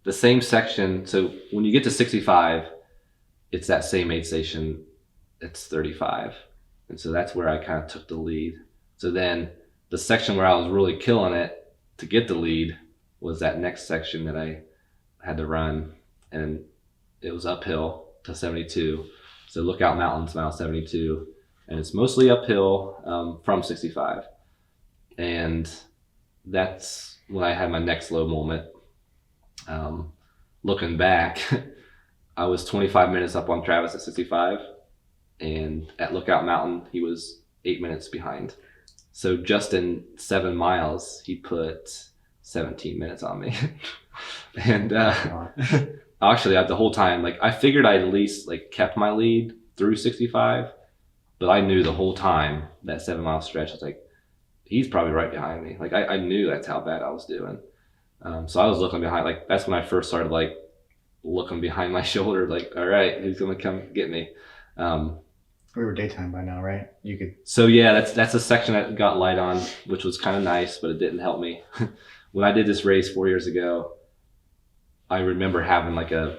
the same section, so when you get to 65, it's that same aid station, it's 35. And so that's where I kind of took the lead. So then the section where I was really killing it to get the lead was that next section that I had to run, and it was uphill to 72. So Lookout Mountain's mile 72. And it's mostly uphill from 65. And that's when I had my next low moment. Looking back, I was 25 minutes up on Travis at 65. And at Lookout Mountain, he was 8 minutes behind. So just in 7 miles, he put 17 minutes on me. And actually, the whole time, like I figured I at least like kept my lead through 65. But I knew the whole time, that 7 mile stretch, I was like, he's probably right behind me. Like I knew that's how bad I was doing. So I was looking behind, like that's when I first started like looking behind my shoulder, like, all right, who's gonna come get me? We were daytime by now, right? You could. So yeah, that's a section that got light on, which was kind of nice, but it didn't help me. When I did this race 4 years ago, I remember having like a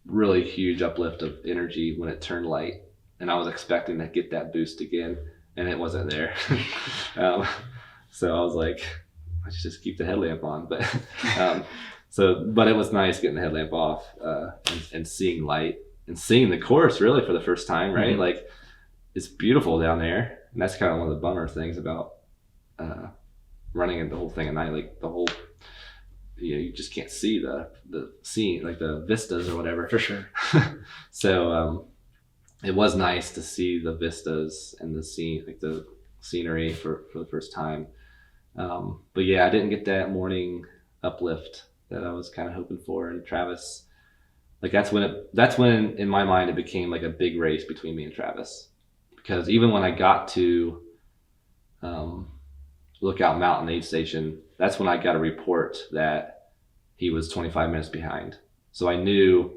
really huge uplift of energy when it turned light. And I was expecting to get that boost again, and it wasn't there. So I was like, I should just keep the headlamp on. But but it was nice getting the headlamp off and seeing light and seeing the course really for the first time, right? Like it's beautiful down there, and that's kind of one of the bummer things about running the whole thing at night. Like the whole, you just can't see the scene, like the vistas or whatever. For sure. So. It was nice to see the vistas and the scene, like the scenery for the first time. But yeah, I didn't get that morning uplift that I was kind of hoping for. And Travis, like that's when in my mind it became like a big race between me and Travis, because even when I got to Lookout Mountain aid station, that's when I got a report that he was 25 minutes behind. So I knew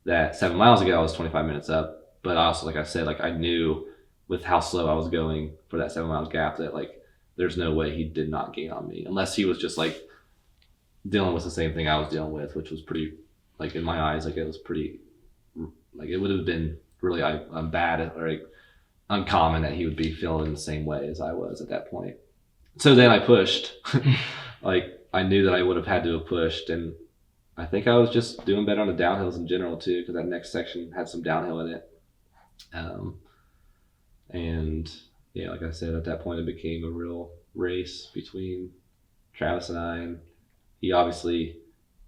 that 7 miles ago I was 25 minutes up. But also, like I said, like I knew with how slow I was going for that 7 mile gap that like there's no way he did not gain on me, unless he was just like dealing with the same thing I was dealing with, which was pretty, like in my eyes, like it was pretty, like it would have been really bad or like uncommon that he would be feeling the same way as I was at that point. So then I pushed. Like I knew that I would have had to have pushed, and I think I was just doing better on the downhills in general too, because that next section had some downhill in it. And yeah, like I said, at that point it became a real race between Travis and I, and he obviously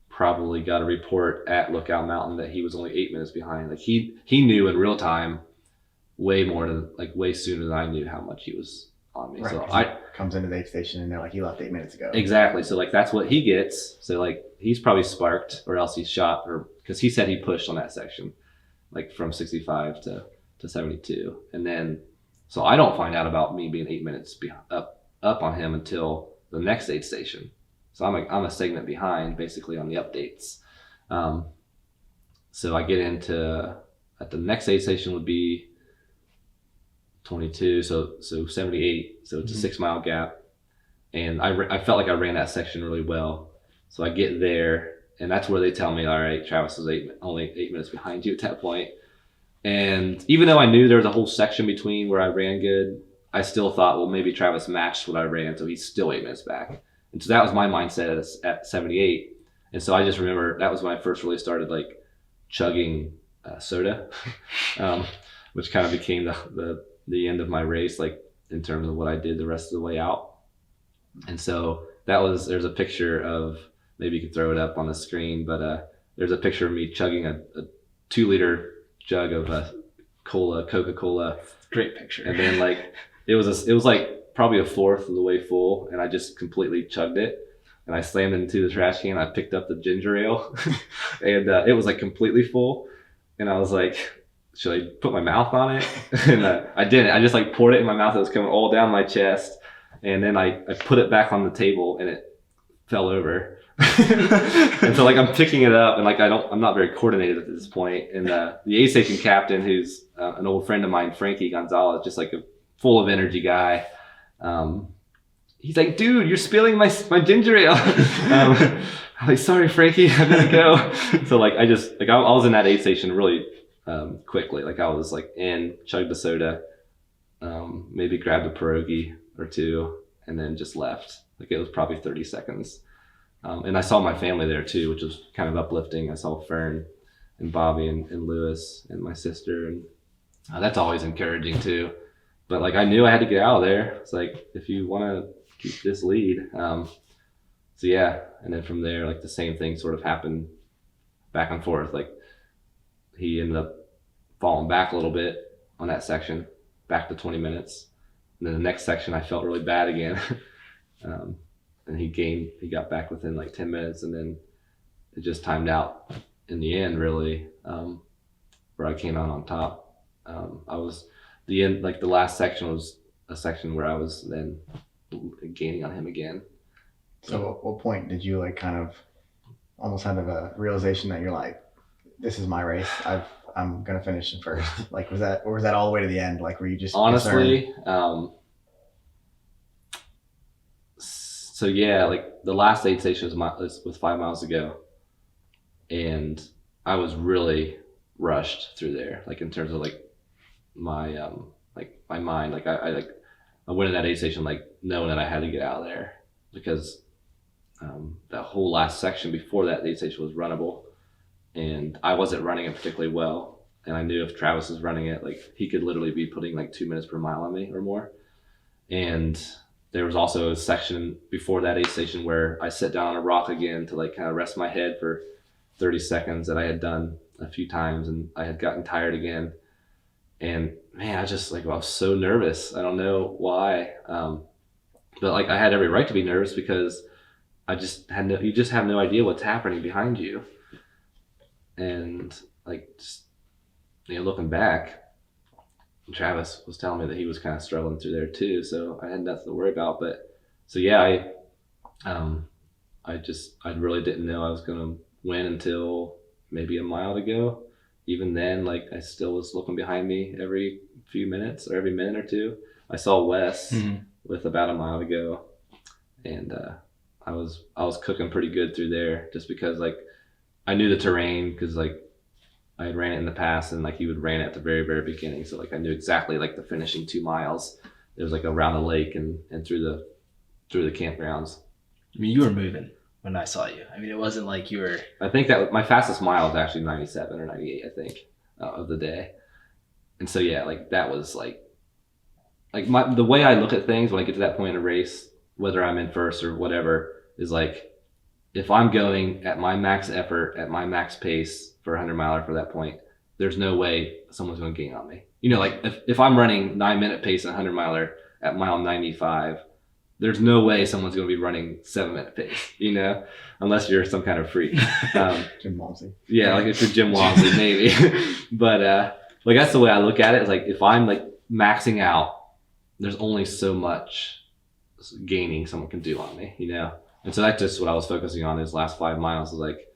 probably got a report at Lookout Mountain that he was only 8 minutes behind. Like he knew in real time way more than way sooner than I knew how much he was on me. Right, So he comes into the aid station and they're like, he left 8 minutes ago. Exactly. So like that's what he gets. So like he's probably sparked, or else he's shot, or because he said he pushed on that section, like from 65 to 72, and then so I don't find out about me being 8 minutes up on him until the next aid station. So I'm a segment behind basically on the updates. So I get into at the next aid station would be 22, so 78. So it's a 6 mile gap, and I felt like I ran that section really well. So I get there, and that's where they tell me, all right, Travis was only 8 minutes behind you at that point. And even though I knew there was a whole section between where I ran good, I still thought, well, maybe Travis matched what I ran, so he's still 8 minutes back. And so that was my mindset at 78. And so I just remember that was when I first really started like chugging soda, which kind of became the end of my race, like in terms of what I did the rest of the way out. And so there's a picture of, maybe you can throw it up on the screen, but there's a picture of me chugging a 2-liter jug of Coca-Cola. Great picture. And then like it was like probably a fourth of the way full, and I just completely chugged it, and I slammed it into the trash can. I picked up the ginger ale and it was like completely full, and I was like, should I put my mouth on it? And I didn't. I just like poured it in my mouth. It was coming all down my chest, and then I put it back on the table, and it fell over. And so like I'm picking it up, and like I'm not very coordinated at this point. And the aid station captain, who's an old friend of mine, Frankie Gonzalez, just like a full of energy guy, he's like, dude, you're spilling my ginger ale. I'm like, sorry, Frankie, I gotta go. So like I was in that aid station really quickly. Like I was like chugged the soda, maybe grabbed a pierogi or two, and then just left. Like it was probably 30 seconds. And I saw my family there too, which was kind of uplifting. I saw Fern and Bobby and Lewis and my sister, and that's always encouraging too. But like I knew I had to get out of there. It's like, if you want to keep this lead. So yeah, and then from there, like the same thing sort of happened back and forth. Like he ended up falling back a little bit on that section, back to 20 minutes. And then the next section, I felt really bad again. And he got back within like 10 minutes, and then it just timed out in the end, really, where I came out on top. I was the last section was a section where I was then gaining on him again. So at what point did you like kind of almost have a realization that you're like, this is my race, I'm gonna finish in first? Like was that all the way to the end? Like were you just honestly so yeah, like the last aid station was 5 miles to go, and I was really rushed through there, like in terms of like my my mind. Like I went in that aid station like knowing that I had to get out of there, because that whole last section before that aid station was runnable, and I wasn't running it particularly well. And I knew if Travis was running it, like he could literally be putting like 2 minutes per mile on me or more. And there was also a section before that aid station where I sit down on a rock again to like kind of rest my head for 30 seconds that I had done a few times, and I had gotten tired again. And man, I was so nervous. I don't know why. But like I had every right to be nervous, because you just have no idea what's happening behind you. And like, just, looking back, Travis was telling me that he was kind of struggling through there too, so I had nothing to worry about. But so yeah, I really didn't know I was gonna win until maybe a mile to go. Even then, like I still was looking behind me every few minutes or every minute or two. I saw Wes with about a mile to go, and I was cooking pretty good through there, just because like I knew the terrain, because like I had ran it in the past, and like he would ran it at the very, very beginning. So like I knew exactly like the finishing 2 miles. It was like around the lake and through the campgrounds. I mean, you were moving. when I saw you. I mean, it wasn't like you were. I think that my fastest mile was actually 97 or 98, I think, of the day. And so, yeah, like that was like the way I look at things when I get to that point in a race, whether I'm in first or whatever, is like, if I'm going at my max effort, at my max pace for a 100 miler for that point, there's no way someone's going to gain on me. You know, like if I'm running 9-minute pace at 100 miler at mile 95, there's no way someone's going to be running 7-minute pace, you know, unless you're some kind of freak. Jim Walmsley. Yeah, like if you're Jim Walmsley, maybe. But like that's the way I look at it. Is like if I'm like maxing out, there's only so much gaining someone can do on me, you know. And so that's just what I was focusing on these last 5 miles. Is like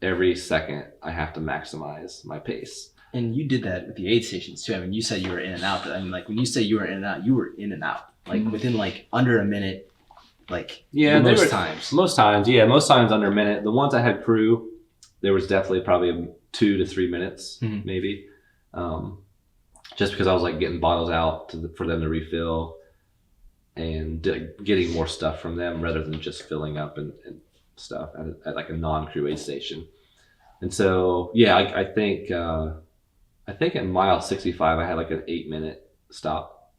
every second I have to maximize my pace. And you did that with the aid stations too. I mean, you said you were in and out. I mean, like when you say you were in and out, you were in and out. Like within like under a minute, like most times. Most times, yeah. Most times under a minute. The ones I had crew, there was definitely probably 2 to 3 minutes, maybe. Just because I was like getting bottles out for them to refill and getting more stuff from them rather than just filling up and stuff at like a non-crew aid station. And so, yeah, I think at mile 65, I had like an 8-minute stop.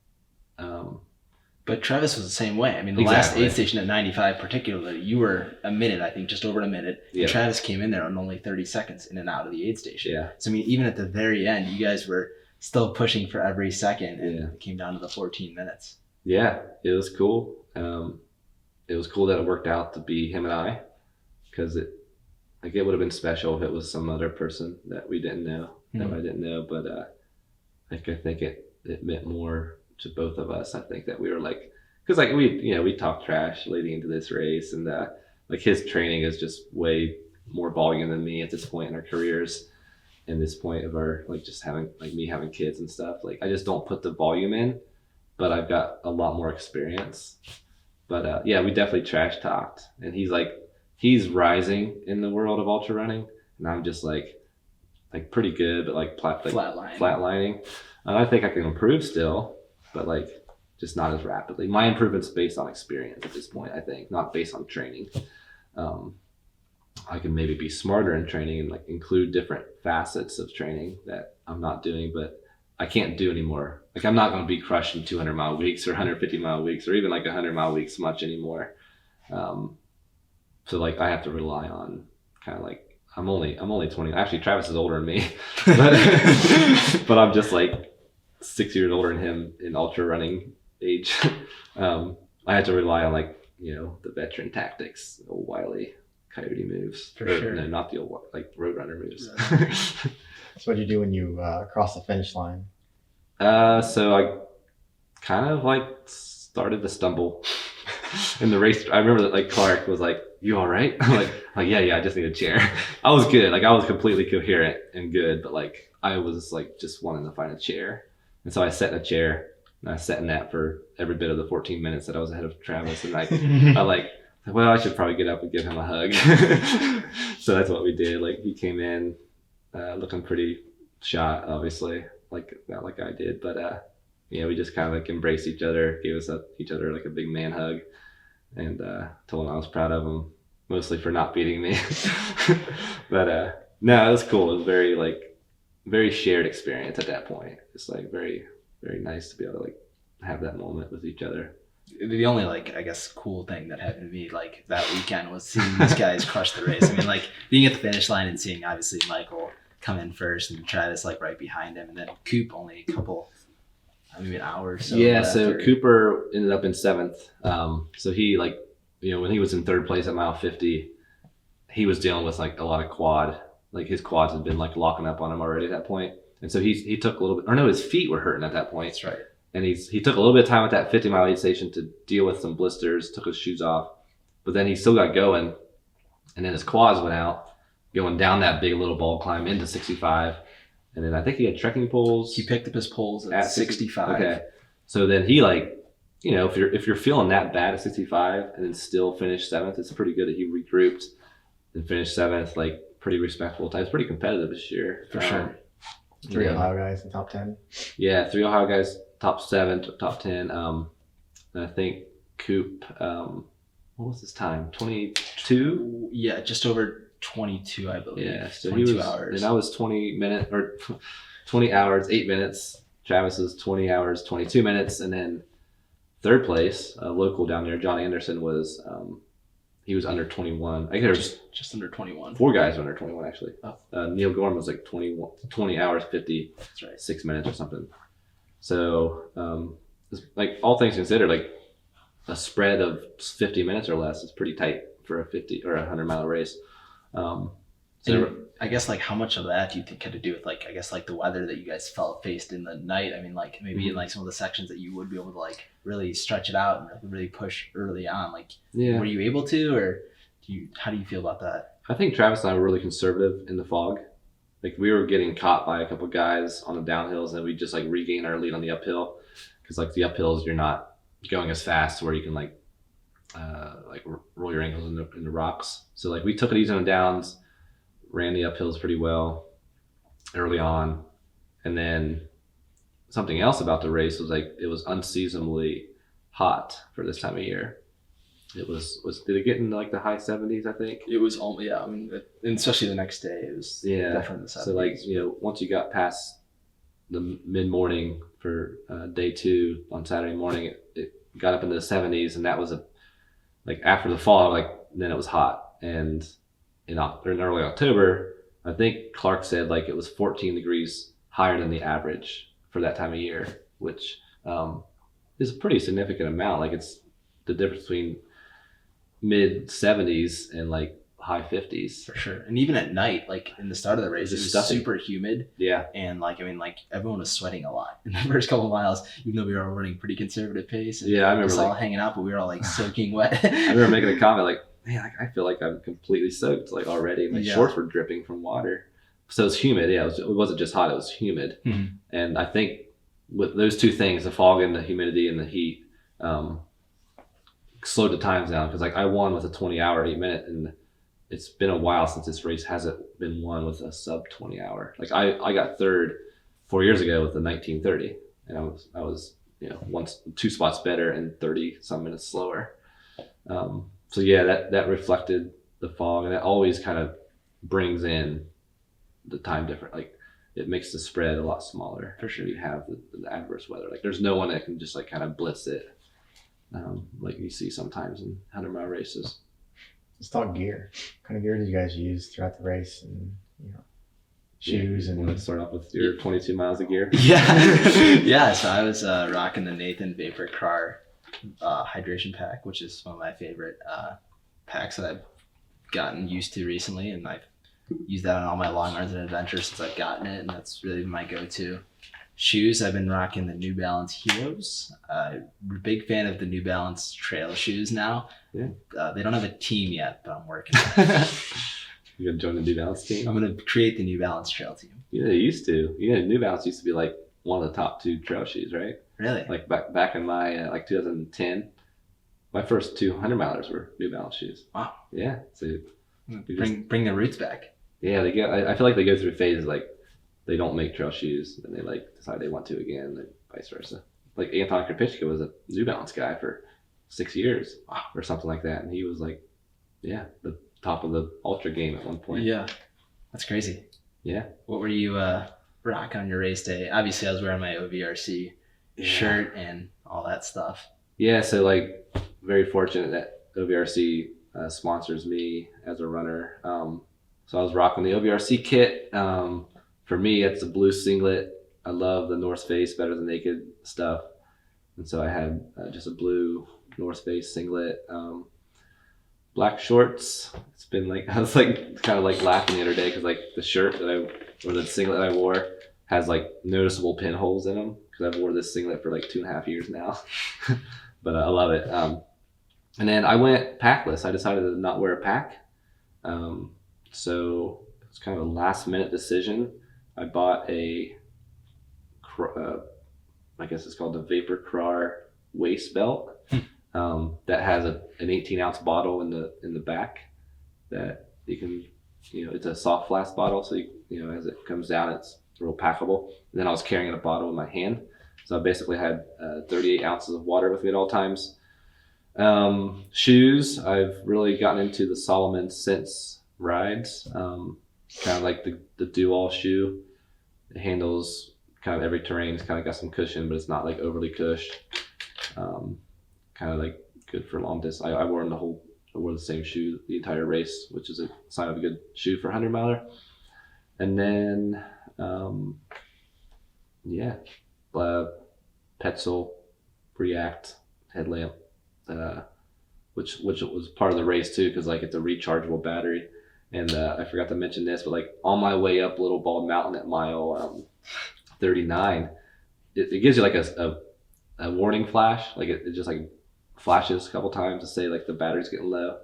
But Travis was the same way. I mean, the last aid station at 95 particularly, you were a minute, I think, just over a minute. Yeah. And Travis came in there on only 30 seconds in and out of the aid station. Yeah. So, I mean, even at the very end, you guys were still pushing for every second, and it came down to the 14 minutes. Yeah, it was cool. It was cool that it worked out to be him and I, because it would have been special if it was some other person that we didn't know, that I didn't know. But I think it meant more to both of us. I think that we were like, because like we talked trash leading into this race, and like his training is just way more volume than me at this point in our careers, and this point of our like just having like me having kids and stuff. Like I just don't put the volume in, but I've got a lot more experience. But yeah, we definitely trash talked, and he's rising in the world of ultra running, and I'm just like pretty good, but like flatlining. And I think I can improve still, but like just not as rapidly. My improvement's based on experience at this point, I think, not based on training. I can maybe be smarter in training and like include different facets of training that I'm not doing, but I can't do anymore. Like I'm not going to be crushing 200-mile weeks or 150-mile weeks or even like 100-mile weeks much anymore. So like I have to rely on kind of like I'm only 20. Actually, Travis is older than me, but I'm just like 6 years older than him in ultra running age. I had to rely on like the veteran tactics, old wily coyote moves. For sure. No, not the old like roadrunner moves. So what did you do when you crossed the finish line? So I kind of like started to stumble in the race. I remember that like Clark was like, "You all right?" I'm like yeah, I just need a chair. I was good. Like I was completely coherent and good, but like I was like just wanting to find a chair. And so I sat in a chair and I sat in that for every bit of the 14 minutes that I was ahead of Travis. And I should probably get up and give him a hug. So that's what we did. Like he came in looking pretty shot, obviously, not like I did, but we just kind of like embraced each other, gave each other like a big man hug, and told him I was proud of him, mostly for not beating me. But no, it was cool. It was very shared experience at that point. It's like very, very nice to be able to like have that moment with each other. The only like I guess cool thing that happened to me like that weekend was seeing these guys crush the race. I mean, like being at the finish line and seeing obviously Michael come in first and Travis like right behind him, and then Coop only a couple, maybe an hour or so. Yeah, so Cooper ended up in 7th. So he when he was in 3rd place at mile 50, he was dealing with like a lot of quad. Like his quads had been like locking up on him already at that point, and so he took a little bit. Or no, his feet were hurting at that point. That's right. And he took a little bit of time at that 50-mile aid station to deal with some blisters, took his shoes off, but then he still got going, and then his quads went out, going down that big little ball climb into 65, and then I think he had trekking poles. He picked up his poles at 65. Okay, so then he if you're feeling that bad at 65 and then still finish 7th, it's pretty good that he regrouped and finished 7th, like pretty respectable time. It's pretty competitive this year. For sure. 3 Ohio guys in top 10. Yeah, 3 Ohio guys, top 7, top 10. And I think Coop what was his time? 22. Yeah, just over 22, I believe. Yeah, so 22 he was, hours. and I was 20 hours 8 minutes. Travis was 20 hours 22 minutes, and then third place, a local down there, John Anderson, was he was under 21. I think there was just under 21. 4 guys under 21 actually. Oh. Neil Gorman was like 20 hours 56 That's right. minutes or something. So like all things considered, like a spread of 50 minutes or less is pretty tight for a 50 or a 100-mile race. So I guess like how much of that do you think had to do with like I guess like the weather that you guys faced in the night? I mean, like maybe in like some of the sections that you would be able to like really stretch it out and really push early on. Like, were you able to, or how do you feel about that? I think Travis and I were really conservative in the fog. Like we were getting caught by a couple of guys on the downhills, and we just like regain our lead on the uphill, because like the uphills you're not going as fast where you can like roll your ankles in the rocks. So like we took it easy on the downs, ran the uphills pretty well early on, and then something else about the race was like it was unseasonably hot for this time of year. It was did it get into like the high 70s? I think it was only I mean, and especially the next day it was definitely the 70s. So like once you got past the mid morning for day 2 on Saturday morning, it got up into the 70s, and that was like after the fall, like then it was hot. And in early October, I think Clark said like it was 14 degrees higher than the average for that time of year, which is a pretty significant amount. Like it's the difference between mid 70s and like high 50s. For sure. And even at night, like in the start of the race, it was super humid. Yeah. And like, I mean, like everyone was sweating a lot in the first couple of miles, even though we were running pretty conservative pace. Yeah, I remember all hanging out, but we were all like soaking wet. I remember making a comment like, man, I feel like I'm completely soaked like already. My shorts were dripping from water. So it's humid. Yeah, it wasn't just hot, it was humid. Mm-hmm. And I think with those two things, the fog and the humidity and the heat, slowed the times down, because like I won with a 20-hour 8 minute, and it's been a while since this race hasn't been won with a sub 20 hour. Like I got third 4 years ago with a 19:30, and I was 2 spots better and 30 some minutes slower. So yeah, that reflected the fog, and that always kind of brings in the time difference. Like it makes the spread a lot smaller. For sure, you have the adverse weather. Like there's no one that can just like kind of blitz it, like you see sometimes in 100-mile races. Let's talk gear. What kind of gear did you guys use throughout the race, and shoes? And want to start off with your 22 miles of gear? Yeah. So I was rocking the Nathan Vapor Car hydration pack, which is one of my favorite packs that I've gotten used to recently, and I've used that on all my long runs and adventures since I've gotten it, and that's really my go-to. Shoes, I've been rocking the New Balance Heroes. Big fan of the New Balance trail shoes now. Yeah. They don't have a team yet, but I'm working on it. You're gonna join the New Balance team? I'm gonna create the New Balance trail team. Yeah, they used to. New Balance used to be like one of the top 2 trail shoes, right? Really? Like back in my like 2010, my first 200 milers were New Balance shoes. Wow. Yeah. So bring the roots back. Yeah, they go. I feel like they go through phases like they don't make trail shoes, and they like decide they want to again, and vice versa. Like Anton Krapicka was a New Balance guy for 6 years, or something like that, and he was like, the top of the ultra game at one point. Yeah, that's crazy. Yeah. What were you rocking on your race day? Obviously, I was wearing my OVRC shirt and all that stuff. Yeah, so like very fortunate that OVRC sponsors me as a runner. So I was rocking the OVRC kit. For me, it's a blue singlet. I love the North Face Better Than Naked stuff, and so I had just a blue North Face singlet, black shorts. It's been like I was like kind of like laughing the other day because like the shirt or the singlet that I wore has like noticeable pinholes in them because I've wore this singlet for like 2.5 years now, but I love it. And then I went packless. I decided to not wear a pack, so it was kind of a last minute decision. I bought I guess it's called the Vapor Car waist belt, that has an 18-ounce bottle in the back that you can, it's a soft flask bottle, so as it comes down, it's real packable. And then I was carrying a bottle in my hand, so I basically had 38 ounces of water with me at all times. Shoes. I've really gotten into the Solomon Sense rides. Kind of like the do-all shoe. It handles kind of every terrain. It's kind of got some cushion, but it's not like overly cushed. Kind of like good for long distance. I wore I wore the same shoe the entire race, which is a sign of a good shoe for a 100-miler. And then, yeah, Petzl React headlamp, which was part of the race too, because like it's a rechargeable battery. And I forgot to mention this, but like on my way up Little Bald Mountain at mile 39, it gives you like a warning flash. Like it just like flashes a couple times to say like the battery's getting low.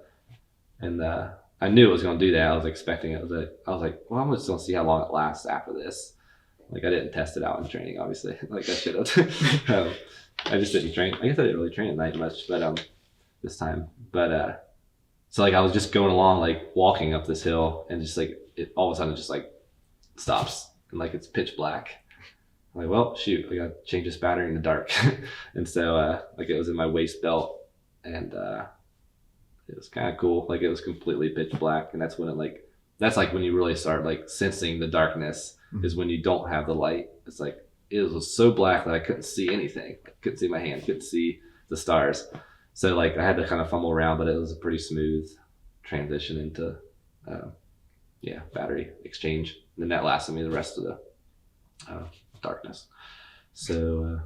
And I knew it was going to do that. I was expecting it. I was like, well, I'm just going to see how long it lasts after this. Like I didn't test it out in training, obviously. Like I should have. I just didn't train. I guess I didn't really train at night much, but this time. But so like I was just going along, like walking up this hill, and just like it all of a sudden just like stops and like it's pitch black. I'm like, well, shoot, I gotta change this battery in the dark. And so like it was in my waist belt, and it was kind of cool. Like it was completely pitch black, and that's like when you really start like sensing the darkness is when you don't have the light. It's like it was so black that I couldn't see anything. I couldn't see my hand, couldn't see the stars. So like I had to kind of fumble around, but it was a pretty smooth transition into battery exchange. And then that lasted me the rest of the darkness. So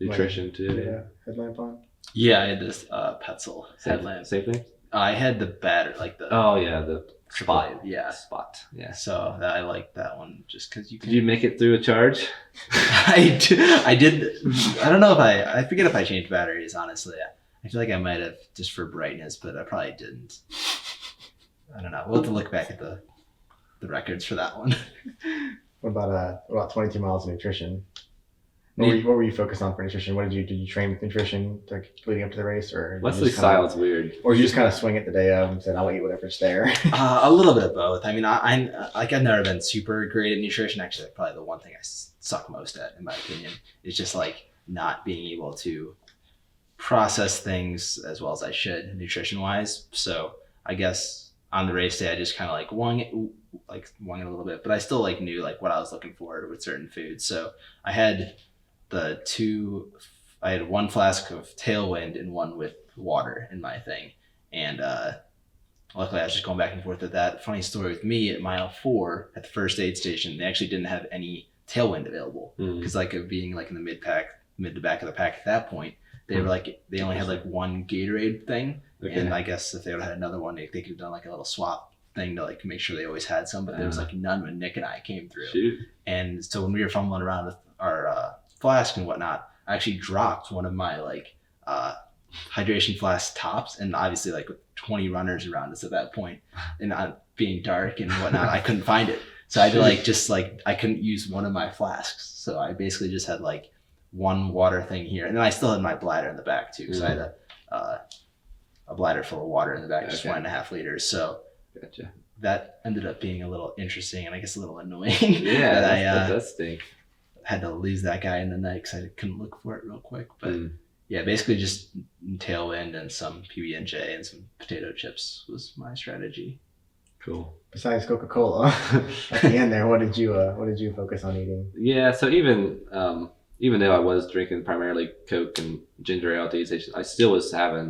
nutrition too. Yeah, headlamp on. Yeah, I had this Petzl headlamp. Same thing. I had the battery, like the the spot. Yeah. spot. Yeah. So I like that one just because you can. Did you make it through a charge? I did. I don't know if I forget if I changed batteries. Honestly, I feel like I might have just for brightness, but I probably didn't. I don't know. We'll have to look back at the records for that one. What about 22 miles of nutrition? What were you focused on for nutrition? Did you train with nutrition leading up to the race, or Wesley's style is weird. Or you just kind of swing it the day of and said, "I'll eat whatever's there." A little bit of both. I mean, I've never been super great at nutrition. Actually, probably the one thing I suck most at, in my opinion, is just like not being able to process things as well as I should nutrition wise. So I guess on the race day, I just kind of like wung it a little bit, but I still like knew like what I was looking for with certain foods. So I had one flask of Tailwind and one with water in my thing. And luckily I was just going back and forth with that. Funny story with me at mile 4 at the first aid station, they actually didn't have any Tailwind available because like it being like in the mid to back of the pack at that point, they were like, they only had like one Gatorade thing. Okay. And I guess if they would have had another one, they could have done like a little swap thing to like make sure they always had some, but there was like none when Nick and I came through. Shoot. And so when we were fumbling around with our flask and whatnot, I actually dropped one of my like hydration flask tops, and obviously like with 20 runners around us at that point and being dark and whatnot, I couldn't find it. So I had to I couldn't use one of my flasks. So I basically just had like one water thing here, and then I still had my bladder in the back too, because I had a bladder full of water in the back, just 1.5 liters. So gotcha. That ended up being a little interesting and I guess a little annoying. Yeah, that does stink. Had to lose that guy in the night because I couldn't look for it real quick. But yeah, basically just Tailwind and some PB&J and some potato chips was my strategy. Cool. Besides Coca-Cola, at the end there, what did you focus on eating? Yeah, so even though I was drinking primarily Coke and ginger ale at the aid station, I still was having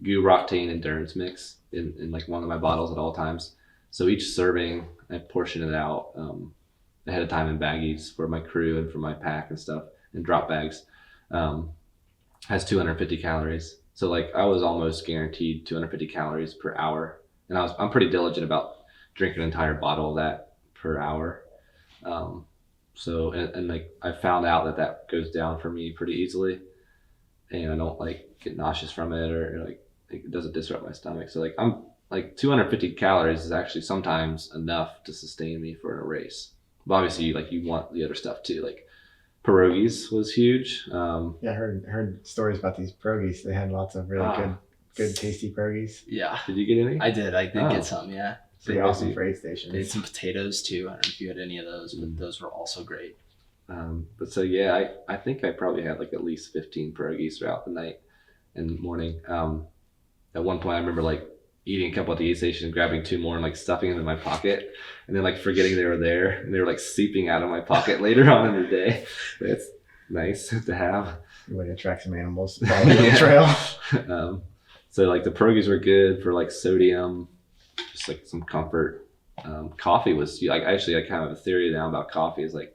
Goo Roctane endurance mix in like one of my bottles at all times. So each serving, I portioned it out ahead of time in baggies for my crew and for my pack and stuff, and drop bags. Has 250 calories. So like I was almost guaranteed 250 calories per hour, and I'm pretty diligent about drinking an entire bottle of that per hour. So like I found out that goes down for me pretty easily, and I don't like get nauseous from it or like it doesn't disrupt my stomach. So like I'm like 250 calories is actually sometimes enough to sustain me for a race. But obviously like you want the other stuff too. Like pierogies was huge. Yeah, I heard stories about these pierogies. They had lots of really good tasty pierogies. Yeah. Did you get any? I did get some, yeah. Pretty awesome for aid stations. They had some potatoes too. I don't know if you had any of those, but those were also great. But so yeah, I think I probably had like at least 15 pierogies throughout the night. in the morning. At one point, I remember like eating a couple at the aid station, grabbing 2 more and like stuffing them in my pocket, and then like forgetting they were there, and they were like seeping out of my pocket later on in the day. It's nice to have. You would attract some animals following the trail. So like the pierogies were good for like sodium, just like some comfort. Coffee was like, actually I kind of have a theory now about coffee. Is like,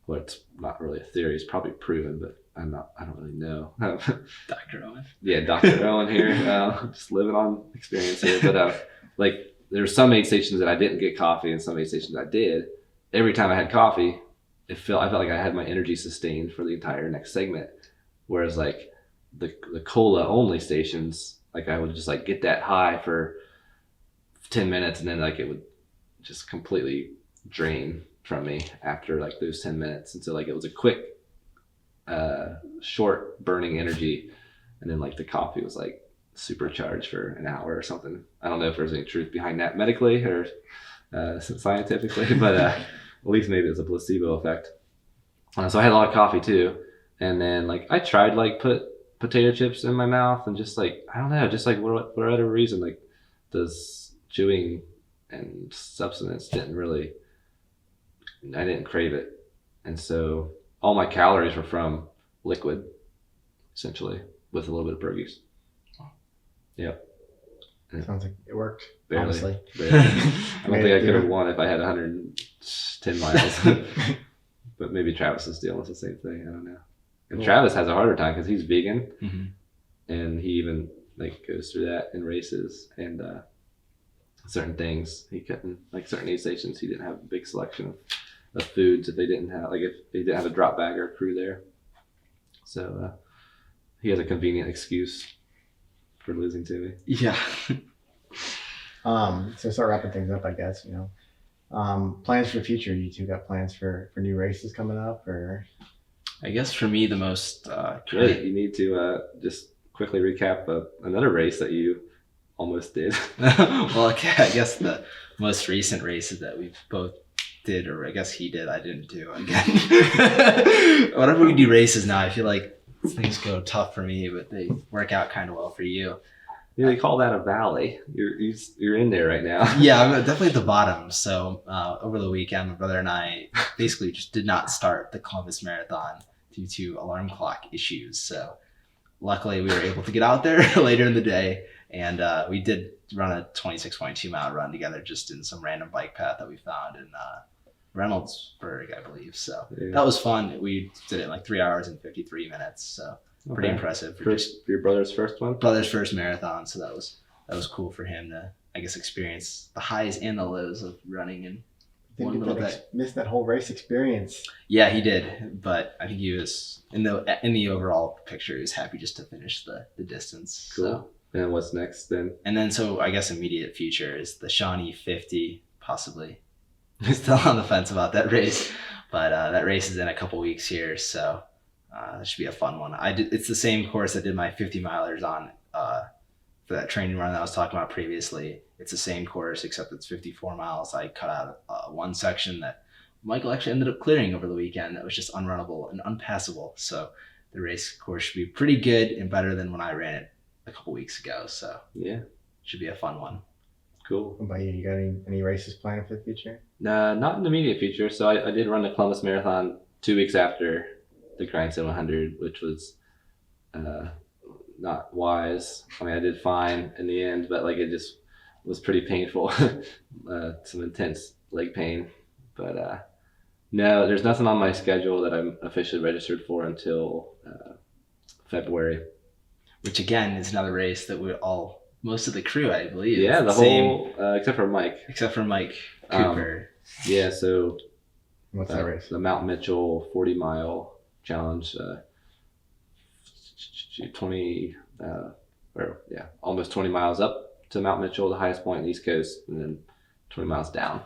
well, it's not really a theory, it's probably proven, but I don't really know. Dr. Owen. Yeah, Dr. Owen here, just living on experience here. But like there's some aid stations that I didn't get coffee, and some aid stations I did. Every time I had coffee, I felt like I had my energy sustained for the entire next segment. Whereas like the cola only stations, like I would just like get that high for 10 minutes, and then like it would just completely drain from me after like those 10 minutes. And so like it was a quick short burning energy, and then like the coffee was like supercharged for an hour or something. I don't know if there's any truth behind that medically or scientifically, but at least maybe it's a placebo effect. So I had a lot of coffee too, and then like I tried like put potato chips in my mouth, and just like I don't know, just like whatever reason, like this chewing and substance I didn't crave it, and so all my calories were from liquid, essentially, with a little bit of pierogies. Yep. Sounds like it worked. Barely. Honestly. Barely. I don't think I could have won if I had 110 miles. But maybe Travis is dealing with the same thing. I don't know. And Cool. Travis has a harder time because he's vegan, Mm-hmm. and he even like goes through that in races, and certain things he couldn't, like certain aid stations he didn't have a big selection of foods if they didn't have a drop bag or a crew there. So he has a convenient excuse for losing to me. Yeah. So start wrapping things up, I guess, plans for the future. You two got plans for new races coming up, or? I guess for me, the most Really, you need to just quickly recap another race that you almost did. well, okay, I guess the most recent races that we've both did, or I guess he did, I didn't do again. Whenever we do races now, I feel like things go tough for me, but they work out kind of well for you. Yeah, they call that a valley. You're in there right now. Yeah, I'm definitely at the bottom. So over the weekend, my brother and I basically just did not start the Columbus Marathon due to alarm clock issues. So luckily we were able to get out there later in the day, and we did run a 26.2 mile run together just in some random bike path that we found in Reynoldsburg, I believe. So Yeah. that was fun. We did it in like 3 hours and 53 minutes. So pretty Okay. impressive for For just your brother's first one? brother's first marathon. So that was cool for him to, I guess, experience the highs and the lows of running. And one little bit. Missed that whole race experience. yeah, he did, but I think he was in the overall picture. He was happy just to finish the distance. Cool. So, And what's next then? and then so I guess immediate future is the Shawnee 50, possibly. Still on the fence about that race, but that race is in a couple weeks here, so that should be a fun one. It's the same course I did my 50 milers on for that training run that I was talking about previously. It's the same course, except it's 54 miles. I cut out one section that Michael actually ended up clearing over the weekend that was just unrunnable and unpassable. So the race course should be pretty good and better than when I ran it a couple weeks ago. So Yeah, should be a fun one. cool. What about you? You got any races planned for the future? Not in the immediate future. So I did run the Columbus Marathon 2 weeks after the Grindstone 100, which was not wise. I mean, I did fine in the end, but like it just was pretty painful. Some intense leg pain. But no, there's nothing on my schedule that I'm officially registered for until February. Which again is another race that most of the crew, I believe. Yeah, the same, whole except for Mike. except for Mike Cooper. Yeah, so What's that race? the Mount Mitchell 40-mile challenge, almost 20 miles up to Mount Mitchell, the highest point in the East Coast, and then 20 miles down.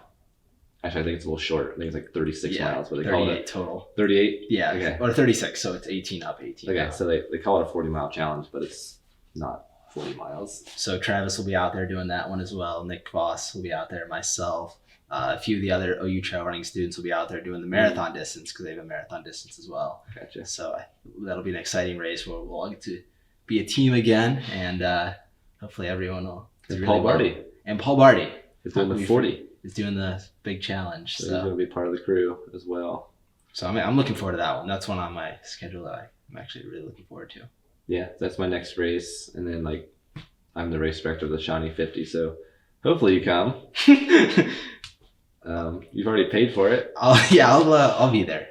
Actually, I think it's a little short. I think it's like 36 miles, but they call 38 it total. 38. Yeah, Okay. or 36, so it's 18 up, 18 Okay, down. so they call it a 40-mile challenge, but it's not 40 miles. So Travis will be out there doing that one as well. Nick Voss will be out there, myself. A few of the other OU trail running students will be out there doing the marathon distance because they have a marathon distance as well. Gotcha. So that'll be an exciting race where we'll all get to be a team again, and hopefully everyone will do And really Paul well. Barty And Paul Barty is doing the 40. is doing the big challenge. So he's going to be part of the crew as well. So I'm looking forward to that one. That's one on my schedule that I'm actually really looking forward to. Yeah, that's my next race. And then, like, I'm the race director of the Shawnee 50. So hopefully you come. You've already paid for it. I'll be there.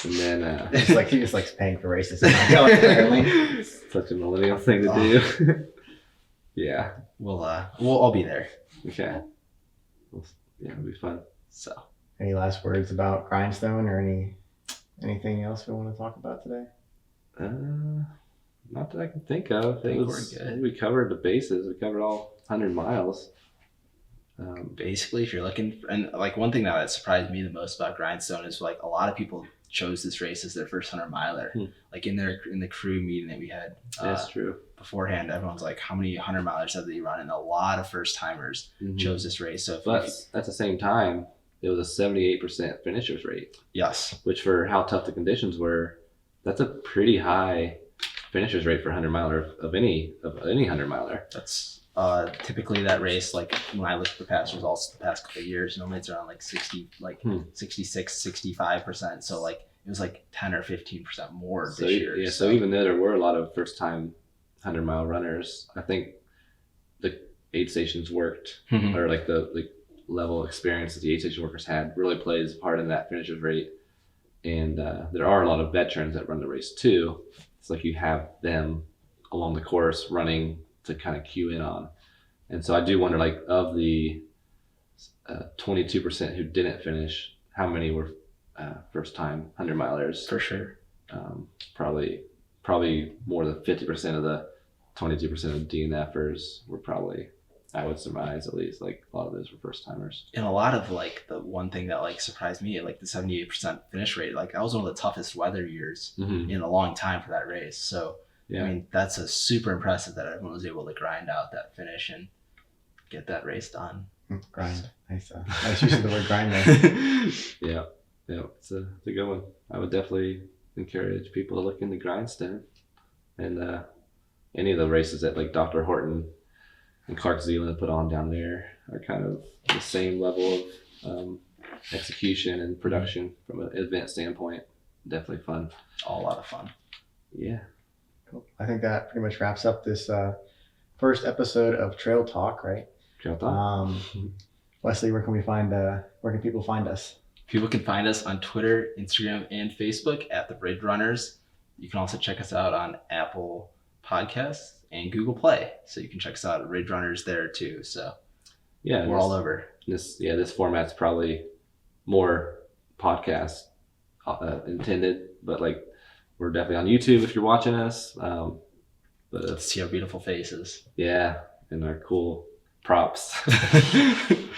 And then he just likes paying for races. And not going, apparently. such a millennial thing to do. Yeah. I'll be there. Okay. Yeah, it'll be fun. So Any last words about Grindstone or anything else we want to talk about today? Not that I can think of. I think we're good. We covered the bases. We covered all 100 miles. basically, if you're looking for, and like one thing that surprised me the most about Grindstone is like a lot of people chose this race as their first 100 miler. Like in the crew meeting that we had That's true. beforehand, everyone's like, how many 100 milers have they run? And a lot of first timers chose this race. So But at the same time, it was a 78% finishers rate, yes, which for how tough the conditions were, that's a pretty high finishers rate for 100 miler of any 100 miler. that's typically that race, like when I look at the past results the past couple of years, normally it's around like 66, 65%. So like it was like 10 or 15% more this year. Yeah, so even though there were a lot of first time 100-mile runners, I think the aid stations worked, or like the level of experience that the aid station workers had really plays a part in that finishers rate. And there are a lot of veterans that run the race too. It's like you have them along the course running to kind of cue in on. And so I do wonder, like, of the 22% who didn't finish, how many were first time 100 milers? For sure. Probably more than 50% of the 22% of DNFers were probably, I would surmise at least, like a lot of those were first timers. And a lot of like the one thing that like surprised me, like the 78% finish rate, like that was one of the toughest weather years in a long time for that race. So Yeah. I mean, that's a super impressive that everyone was able to grind out that finish and get that race done. Grind. Nice use of the word grind there. Yeah, it's a good one. I would definitely encourage people to look into Grindstone, and any of the races that like Dr. Horton and Clark Zeeland put on down there are kind of the same level of execution and production from an event standpoint. Definitely fun. All a lot of fun. Yeah. Cool. I think that pretty much wraps up this first episode of Trail Talk, right? Trail Talk. Wesley, where can people find us? People can find us on Twitter, Instagram, and Facebook at The Ridge Runners. You can also check us out on Apple Podcasts and Google Play. So you can check us out at Ridge Runners there too. So Yeah, we're all over. This format's probably more podcast intended, but like we're definitely on YouTube if you're watching us. But See our beautiful faces. yeah, and our cool props.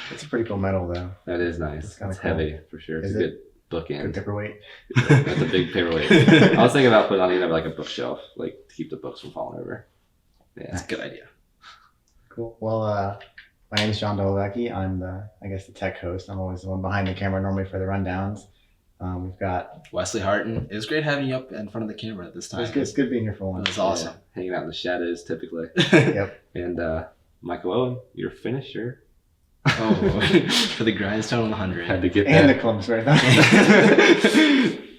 It's a pretty cool medal, though. That is nice. It's kinda It's cool. heavy for sure. It's Is a it? good bookend. Good paperweight. That's a big paperweight. I was thinking about putting on even like a bookshelf, like to keep the books from falling over. Yeah. That's a good idea. Cool. Well, my name is John Dolovecki. I'm the tech host. I'm always the one behind the camera normally for the rundowns. We've got Wesley Harton. It was great having you up in front of the camera this time. it's good being here for It once. was awesome. Yeah, hanging out in the shadows typically. Yep. And Michael Owen, your finisher. Oh, for the Grindstone 100. Had to get And the that. clubs right now.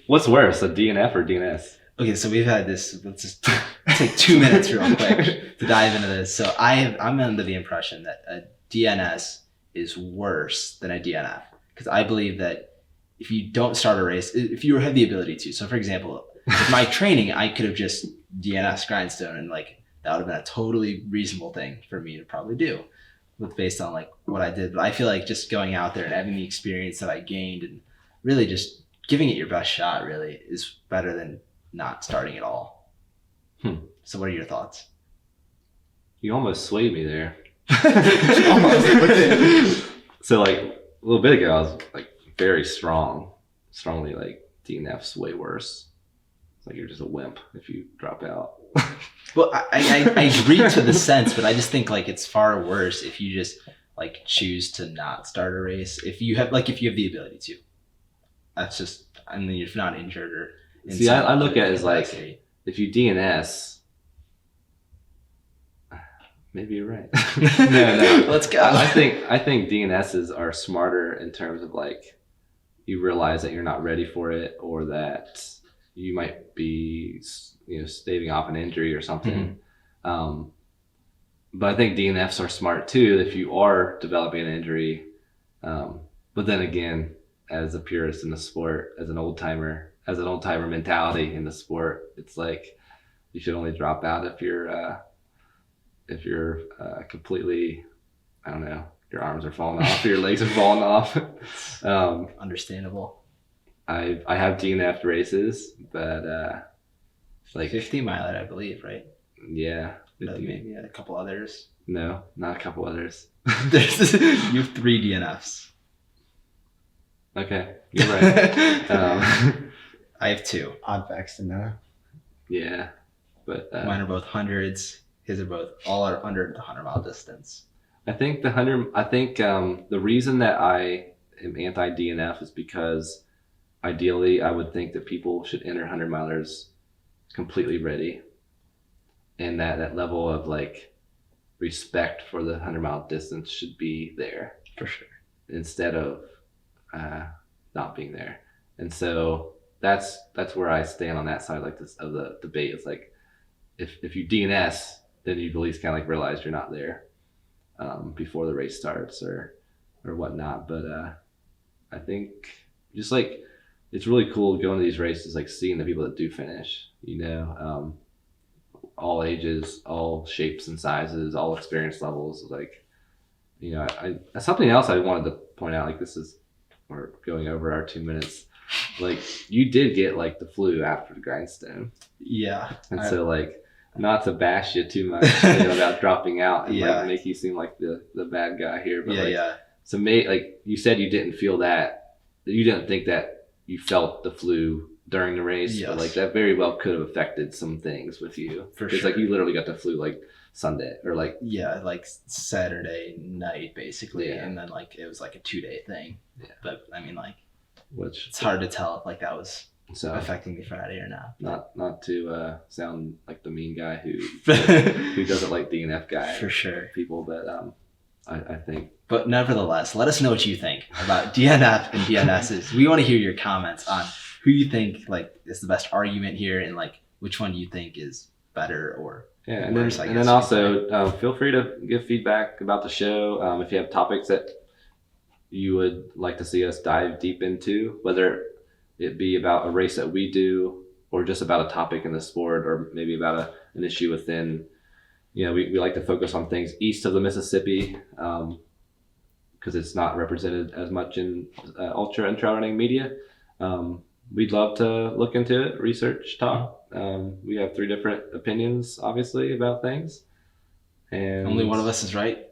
What's worse, a DNF or DNS? Okay, so we've had this. Let's just take 2 minutes real quick to dive into this. So I'm under the impression that a DNS is worse than a DNF because I believe that if you don't start a race, if you have the ability to. So, for example, with my training, I could have just DNS Grindstone, and like that would have been a totally reasonable thing for me to probably do, based on like what I did. But I feel like just going out there and having the experience that I gained and really just giving it your best shot really is better than not starting at all. So what are your thoughts? You almost swayed me there. Almost. So like a little bit ago, I was like very strongly like DNF's way worse. It's like you're just a wimp if you drop out. Well, I agree to the sense, but I just think like it's far worse if you just like choose to not start a race. If you have the ability to, that's just, I mean, if not injured or. See, I look at it as like if you DNS, maybe you're right. No. Let's go. I think DNSs are smarter in terms of like you realize that you're not ready for it, or that you might be staving off an injury or something. But I think DNFs are smart too if you are developing an injury. But then again, as a purist in the sport, as an old timer mentality in the sport, it's like you should only drop out if you're completely, I don't know, your arms are falling off, your legs are falling off. Understandable. I have DNF races, but like 50 miler, I believe, right? Yeah. Maybe a couple others. No, not a couple others. You have 3 DNFs. Okay, you're right. I have 2. Odd facts to know. Yeah, but mine are both hundreds. His are both all are under the 100-mile distance. I think the reason that I am anti DNF is because ideally I would think that people should enter 100-milers completely ready, and that level of like respect for the 100-mile distance should be there for sure, instead of not being there. And so that's where I stand on that side, like this of the debate. It's like if you DNS, then you at least kind of like realize you're not there before the race starts or whatnot. But I think just like it's really cool going to these races, like seeing the people that do finish, all ages, all shapes and sizes, all experience levels. Like, something else I wanted to point out, like we're going over our 2 minutes. Like you did get like the flu after the Grindstone. Yeah. And so like, not to bash you too much about dropping out and like make you seem like the bad guy here. But so like you said, you didn't feel that, you didn't think that you felt the flu during the race, yes. But like that very well could have affected some things with you. For sure. Like you literally got the flu like Sunday or like. Yeah, like Saturday night basically. And then like it was like a 2-day thing. Yeah. But I mean like, it's hard to tell if like that was affecting me Friday or not. Not to sound like the mean guy who doesn't like DNF guy for sure people, but I think. But nevertheless, let us know what you think about DNF and DNSs. We want to hear your comments on who you think like is the best argument here, and like which one you think is better or and worse. Then also feel free to give feedback about the show. If you have topics that you would like to see us dive deep into, whether it be about a race that we do or just about a topic in the sport, or maybe about an issue within, we like to focus on things east of the Mississippi because it's not represented as much in ultra and trail running media. We'd love to look into it, research, talk. We have 3 different opinions, obviously, about things. And only one of us is right.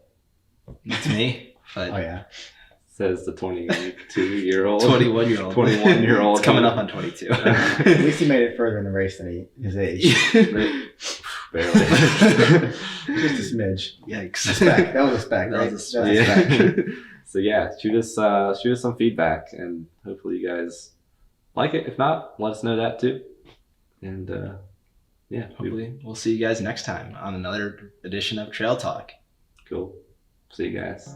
It's me. But oh, yeah. Says the 22-year-old. 21-year-old. 21-year-old. It's coming up on 22. At least he made it further in the race than his age. Barely. Just a smidge. Yikes. Respect. That was respect, right? That was a respect. So yeah, shoot us some feedback, and hopefully you guys like it. If not, let us know that too. And hopefully we'll see you guys next time on another edition of Trail Talk. Cool. See you guys.